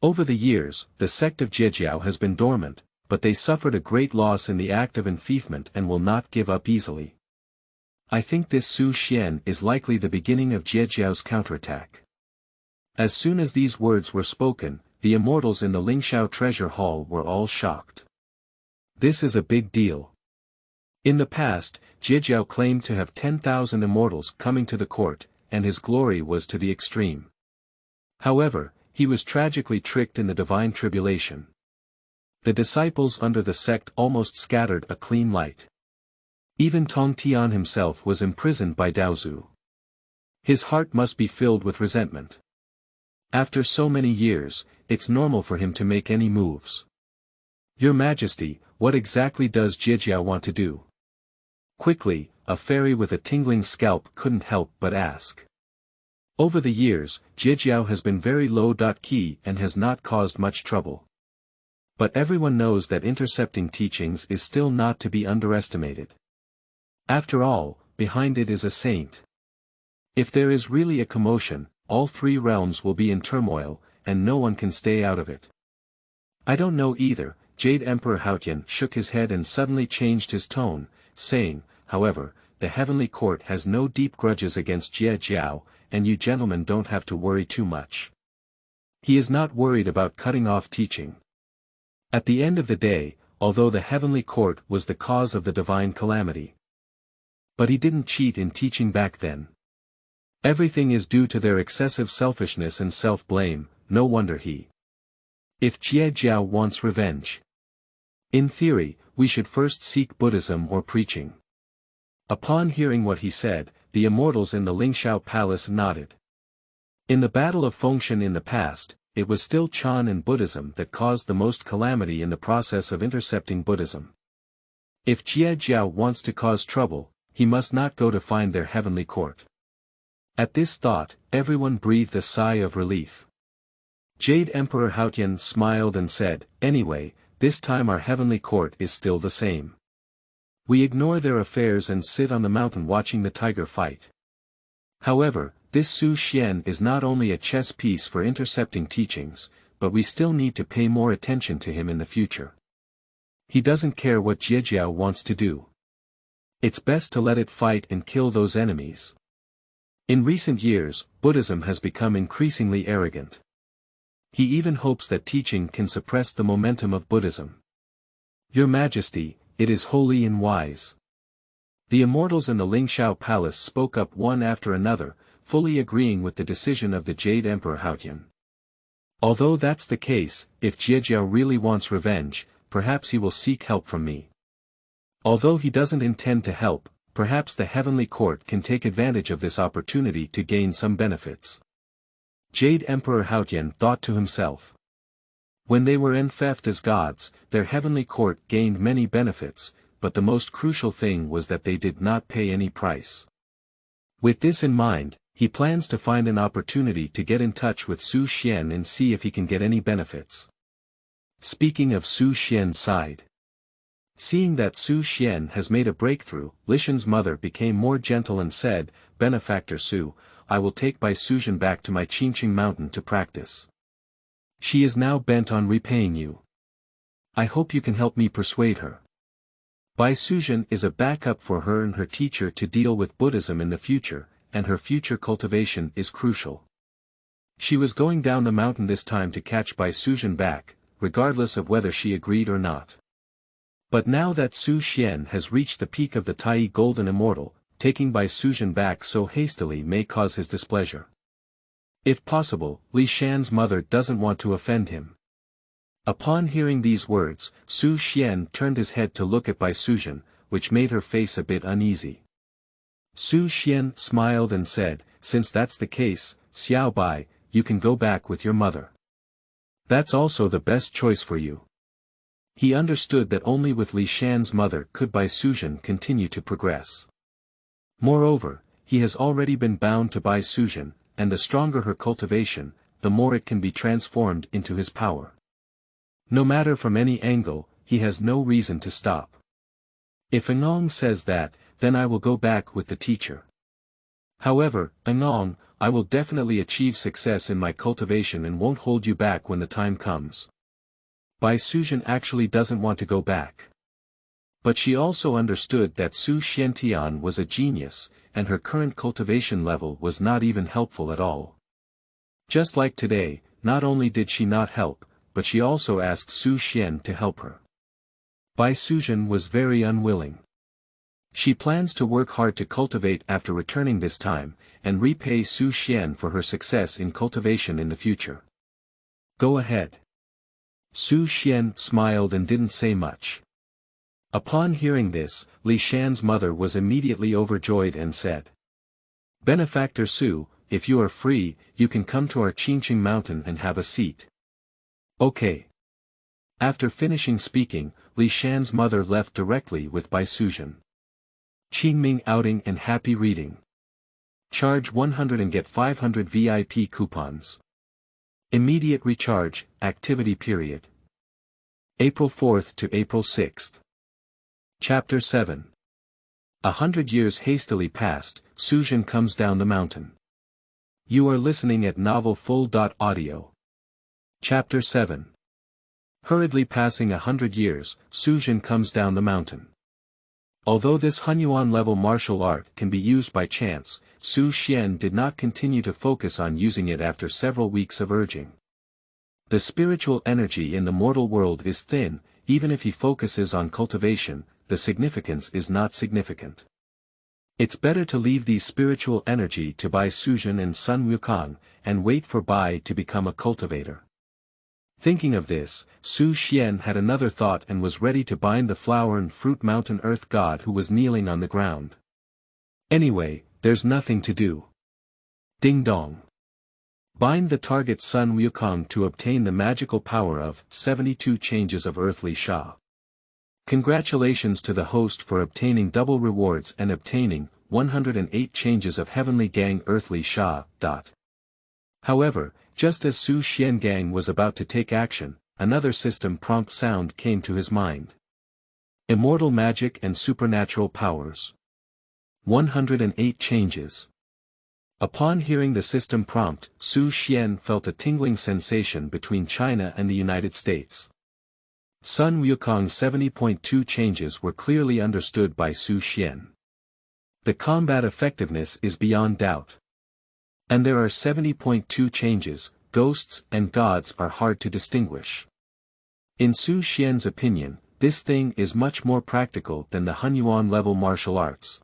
Over the years, the sect of Zhejiao has been dormant, but they suffered a great loss in the act of enfeoffment and will not give up easily. I think this Su Xian is likely the beginning of Zhejiao's counterattack." As soon as these words were spoken, the immortals in the Lingxiao treasure hall were all shocked. This is a big deal. In the past, Zhijiao claimed to have 10,000 immortals coming to the court, and his glory was to the extreme. However, he was tragically tricked in the divine tribulation. The disciples under the sect almost scattered a clean light. Even Tong Tian himself was imprisoned by Daozu. His heart must be filled with resentment. After so many years, it's normal for him to make any moves. Your Majesty, what exactly does Zhijiao want to do? Quickly, a fairy with a tingling scalp couldn't help but ask. Over the years, Zhijiao has been very low-key and has not caused much trouble. But everyone knows that intercepting teachings is still not to be underestimated. After all, behind it is a saint. If there is really a commotion, all three realms will be in turmoil, and no one can stay out of it. I don't know either. Jade Emperor Hunyuan shook his head and suddenly changed his tone, saying, however, the heavenly court has no deep grudges against Zhijiao, and you gentlemen don't have to worry too much. He is not worried about cutting off teaching. At the end of the day, although the heavenly court was the cause of the divine calamity. But he didn't cheat in teaching back then. Everything is due to their excessive selfishness and self-blame, no wonder he. If Zhijiao wants revenge. In theory, we should first seek Buddhism or preaching. Upon hearing what he said, the immortals in the Lingxiao palace nodded. In the Battle of Fengshan in the past, it was still Chan and Buddhism that caused the most calamity in the process of intercepting Buddhism. If Zhijiao wants to cause trouble, he must not go to find their heavenly court. At this thought, everyone breathed a sigh of relief. Jade Emperor Hunyuan smiled and said, anyway, this time our heavenly court is still the same. We ignore their affairs and sit on the mountain watching the tiger fight. However, this Su Xian is not only a chess piece for intercepting teachings, but we still need to pay more attention to him in the future. He doesn't care what Zhijiao wants to do. It's best to let it fight and kill those enemies. In recent years, Buddhism has become increasingly arrogant. He even hopes that teaching can suppress the momentum of Buddhism. Your Majesty, it is holy and wise. The immortals in the Lingxiao palace spoke up one after another, fully agreeing with the decision of the Jade Emperor Hunyuan. Although that's the case, if Zhijiao really wants revenge, perhaps he will seek help from me. Although he doesn't intend to help, perhaps the heavenly court can take advantage of this opportunity to gain some benefits. Jade Emperor Hunyuan thought to himself. When they were enfeoffed as gods, their heavenly court gained many benefits, but the most crucial thing was that they did not pay any price. With this in mind, he plans to find an opportunity to get in touch with Su Xian and see if he can get any benefits. Speaking of Su Xian's side. Seeing that Su Xian has made a breakthrough, Lishan's mother became more gentle and said, Benefactor Su, I will take Bai Suzhen back to my Qiankun mountain to practice. She is now bent on repaying you. I hope you can help me persuade her. Bai Suzhen is a backup for her and her teacher to deal with Buddhism in the future, and her future cultivation is crucial. She was going down the mountain this time to catch Bai Suzhen back, regardless of whether she agreed or not. But now that Su Xian has reached the peak of the Taiyi Golden Immortal, taking Bai Suzhen back so hastily may cause his displeasure. If possible, Li Shan's mother doesn't want to offend him. Upon hearing these words, Su Xian turned his head to look at Bai Suzhen, which made her face a bit uneasy. Su Xian smiled and said, since that's the case, Xiao Bai, you can go back with your mother. That's also the best choice for you. He understood that only with Li Shan's mother could Bai Suzhen continue to progress. Moreover, he has already been bound to Bai Suzhen, and the stronger her cultivation, the more it can be transformed into his power. No matter from any angle, he has no reason to stop. If Anong says that, then I will go back with the teacher. However, Anong, I will definitely achieve success in my cultivation and won't hold you back when the time comes. Bai Suzhen actually doesn't want to go back. But she also understood that Su Xiantian was a genius, and her current cultivation level was not even helpful at all. Just like today, not only did she not help, but she also asked Su Xian to help her. Bai Suzhen was very unwilling. She plans to work hard to cultivate after returning this time, and repay Su Xian for her success in cultivation in the future. Go ahead. Su Xian smiled and didn't say much. Upon hearing this, Li Shan's mother was immediately overjoyed and said, "Benefactor Su, if you are free, you can come to our Qiankun Mountain and have a seat." Okay. After finishing speaking, Li Shan's mother left directly with Bai Suzhen. Qingming outing and happy reading. Charge 100 and get 500 VIP coupons. Immediate recharge, activity period. April 4th to April 6th. Chapter 7. 100 years hastily passed, Suzhen comes down the mountain. You are listening at Novel Full.audio. Chapter 7. Hurriedly passing 100 years, Suzhen comes down the mountain. Although this Hunyuan level martial art can be used by chance, Su Xian did not continue to focus on using it after several weeks of urging. The spiritual energy in the mortal world is thin, even if he focuses on cultivation, the significance is not significant. It's better to leave the spiritual energy to Bai Suzhen and Sun Wukong, and wait for Bai to become a cultivator. Thinking of this, Su Xian had another thought and was ready to bind the flower and fruit mountain earth god who was kneeling on the ground. Anyway, there's nothing to do. Ding dong. Bind the target Sun Wukong to obtain the magical power of 72 changes of earthly Sha. Congratulations to the host for obtaining double rewards and obtaining 108 changes of heavenly gang earthly Sha. However, just as Su Xian Gang was about to take action, another system prompt sound came to his mind. Immortal magic and supernatural powers. 108 changes. Upon hearing the system prompt, Su Xian felt a tingling sensation between China and the United States. Sun Wukong's 70.2 changes were clearly understood by Su Xian. The combat effectiveness is beyond doubt. And there are 70.2 changes, ghosts and gods are hard to distinguish. In Su Xian's opinion, this thing is much more practical than the Hunyuan level martial arts.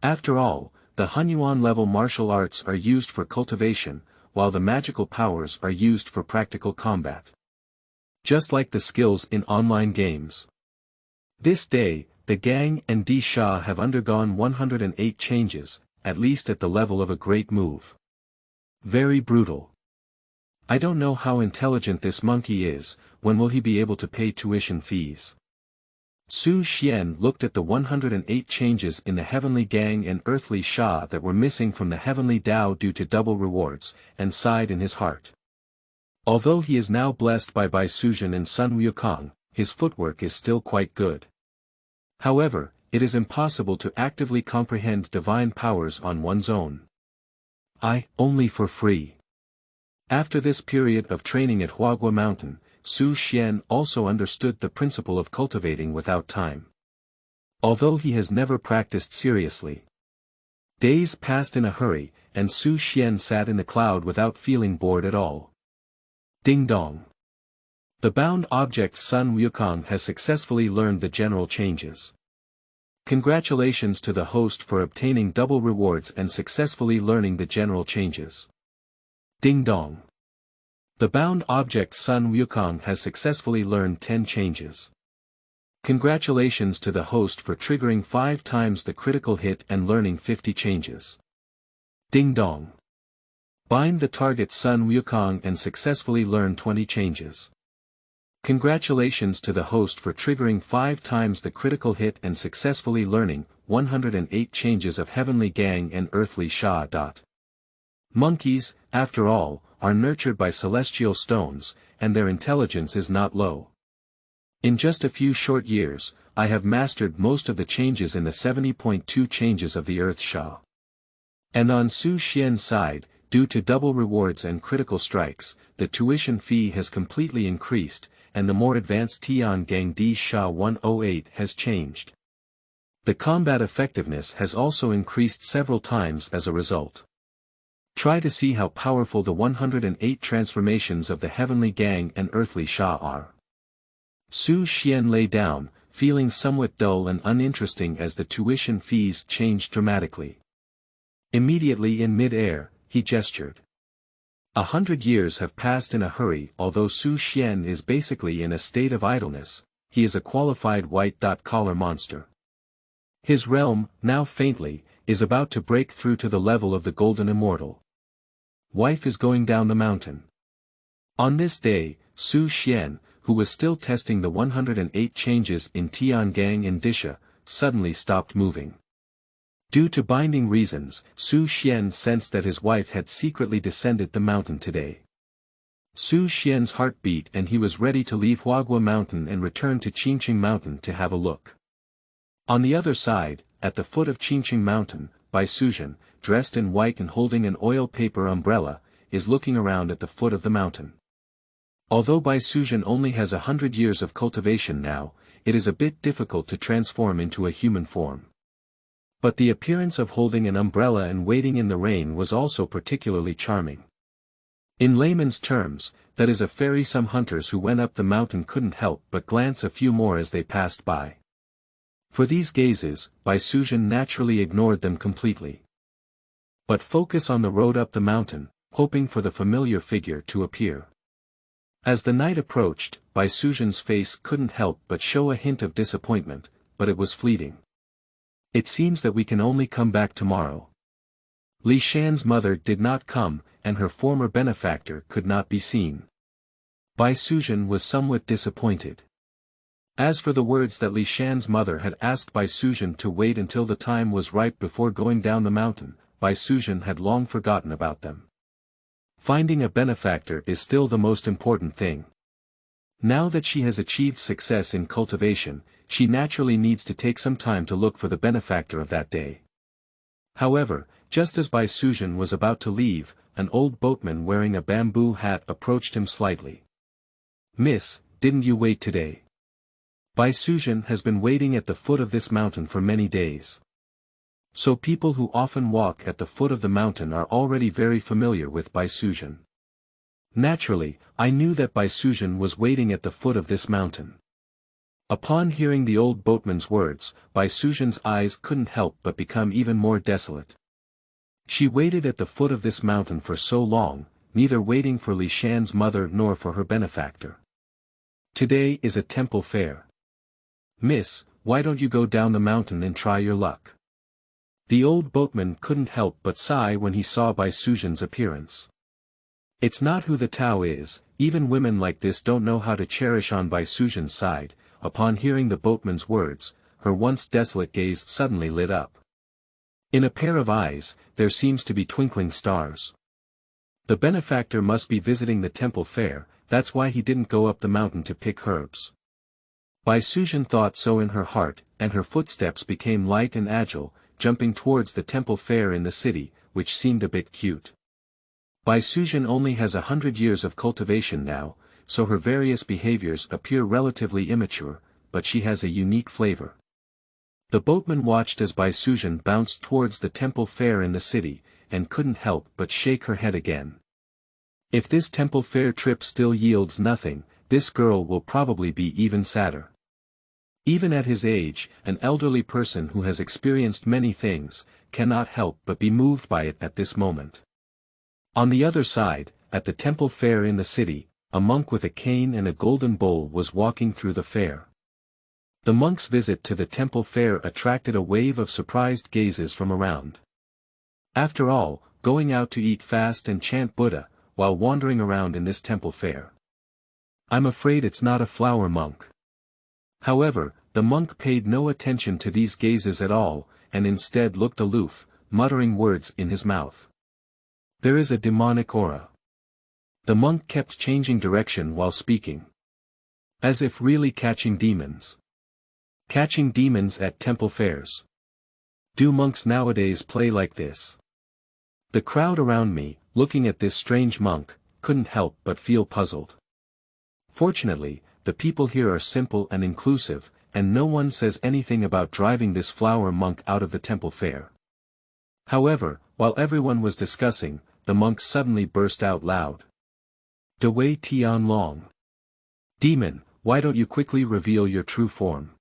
After all, the Hunyuan level martial arts are used for cultivation, while the magical powers are used for practical combat. Just like the skills in online games. This day, the Gang and Di Sha have undergone 108 changes, at least at the level of a great move. Very brutal. I don't know how intelligent this monkey is, when will he be able to pay tuition fees? Su Xian looked at the 108 changes in the heavenly Gang and earthly Sha that were missing from the heavenly Dao due to double rewards, and sighed in his heart. Although he is now blessed by Bai Suzhen and Sun Wukong, his footwork is still quite good. However, it is impossible to actively comprehend divine powers on one's own. Only for free. After this period of training at Huaguo Mountain, Su Xian also understood the principle of cultivating without time. Although he has never practiced seriously. Days passed in a hurry, and Su Xian sat in the cloud without feeling bored at all. Ding dong. The bound object Sun Wukong has successfully learned the general changes. Congratulations to the host for obtaining double rewards and successfully learning the general changes. Ding dong. The bound object Sun Wukong has successfully learned 10 changes. Congratulations to the host for triggering 5 times the critical hit and learning 50 changes. Ding dong. Bind the target Sun Wukong and successfully learn 20 changes. Congratulations to the host for triggering 5 times the critical hit and successfully learning 108 changes of heavenly Gang and earthly Sha. Monkeys, after all, are nurtured by celestial stones, and their intelligence is not low. In just a few short years, I have mastered most of the changes in the 70.2 changes of the Earth Sha. And on Su Xian's side, due to double rewards and critical strikes, the tuition fee has completely increased, and the more advanced Tian Gang Di Sha 108 has changed. The combat effectiveness has also increased several times as a result. Try to see how powerful the 108 transformations of the heavenly gang and earthly Sha are. Su Xian lay down, feeling somewhat dull and uninteresting as the tuition fees changed dramatically. Immediately in mid-air, he gestured. 100 years have passed in a hurry. Although Su Xian is basically in a state of idleness, he is a qualified white-collar monster. His realm, now faintly, is about to break through to the level of the Golden Immortal. Wife is going down the mountain. On this day, Su Xian, who was still testing the 108 changes in Tiangang indicia, suddenly stopped moving. Due to binding reasons, Su Xian sensed that his wife had secretly descended the mountain today. Su Xian's heart beat and he was ready to leave Huaguo Mountain and return to Qingqing Mountain to have a look. On the other side, at the foot of Qingqing Mountain, Bai Suzhen, dressed in white and holding an oil paper umbrella, is looking around at the foot of the mountain. Although Bai Suzhen only has 100 years of cultivation now, it is a bit difficult to transform into a human form. But the appearance of holding an umbrella and waiting in the rain was also particularly charming. In layman's terms, that is a fairy. Some hunters who went up the mountain couldn't help but glance a few more as they passed by. For these gazes, Bai Suzhen naturally ignored them completely. But focus on the road up the mountain, hoping for the familiar figure to appear. As the night approached, Bai Suzhen's face couldn't help but show a hint of disappointment, but it was fleeting. It seems that we can only come back tomorrow. Li Shan's mother did not come, and her former benefactor could not be seen. Bai Suzhen was somewhat disappointed. As for the words that Li Shan's mother had asked Bai Suzhen to wait until the time was right before going down the mountain, Bai Suzhen had long forgotten about them. Finding a benefactor is still the most important thing. Now that she has achieved success in cultivation, she naturally needs to take some time to look for the benefactor of that day. However, just as Bai Suzhen was about to leave, an old boatman wearing a bamboo hat approached him slightly. "Miss, didn't you wait today?" Bai Suzhen has been waiting at the foot of this mountain for many days. So people who often walk at the foot of the mountain are already very familiar with Bai Suzhen. Naturally, I knew that Bai Suzhen was waiting at the foot of this mountain. Upon hearing the old boatman's words, Bai Suzhen's eyes couldn't help but become even more desolate. She waited at the foot of this mountain for so long, neither waiting for Li Shan's mother nor for her benefactor. Today is a temple fair. "Miss, why don't you go down the mountain and try your luck?" The old boatman couldn't help but sigh when he saw Bai Suzhen's appearance. It's not who the Tao is, even women like this don't know how to cherish. On Bai Suzhen's side, upon hearing the boatman's words, her once desolate gaze suddenly lit up. In a pair of eyes, there seems to be twinkling stars. The benefactor must be visiting the temple fair, that's why he didn't go up the mountain to pick herbs. Bai Suzhen thought so in her heart, and her footsteps became light and agile, jumping towards the temple fair in the city, which seemed a bit cute. Bai Suzhen only has 100 years of cultivation now, so her various behaviors appear relatively immature, but she has a unique flavor. The boatman watched as Bai Suzhen bounced towards the temple fair in the city, and couldn't help but shake her head again. If this temple fair trip still yields nothing, this girl will probably be even sadder. Even at his age, an elderly person who has experienced many things, cannot help but be moved by it at this moment. On the other side, at the temple fair in the city, a monk with a cane and a golden bowl was walking through the fair. The monk's visit to the temple fair attracted a wave of surprised gazes from around. After all, going out to eat fast and chant Buddha, while wandering around in this temple fair. I'm afraid it's not a flower monk. However, the monk paid no attention to these gazes at all, and instead looked aloof, muttering words in his mouth. There is a demonic aura. The monk kept changing direction while speaking. As if really catching demons. Catching demons at temple fairs. Do monks nowadays play like this? The crowd around me, looking at this strange monk, couldn't help but feel puzzled. Fortunately, the people here are simple and inclusive, and no one says anything about driving this flower monk out of the temple fair. However, while everyone was discussing, the monk suddenly burst out loud. Dewei Tian Long. Demon, why don't you quickly reveal your true form?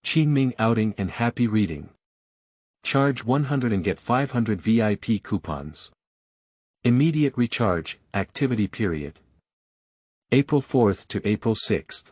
Qingming outing and happy reading. Charge 100 and get 500 VIP coupons. Immediate recharge, activity period. April 4th to April 6th.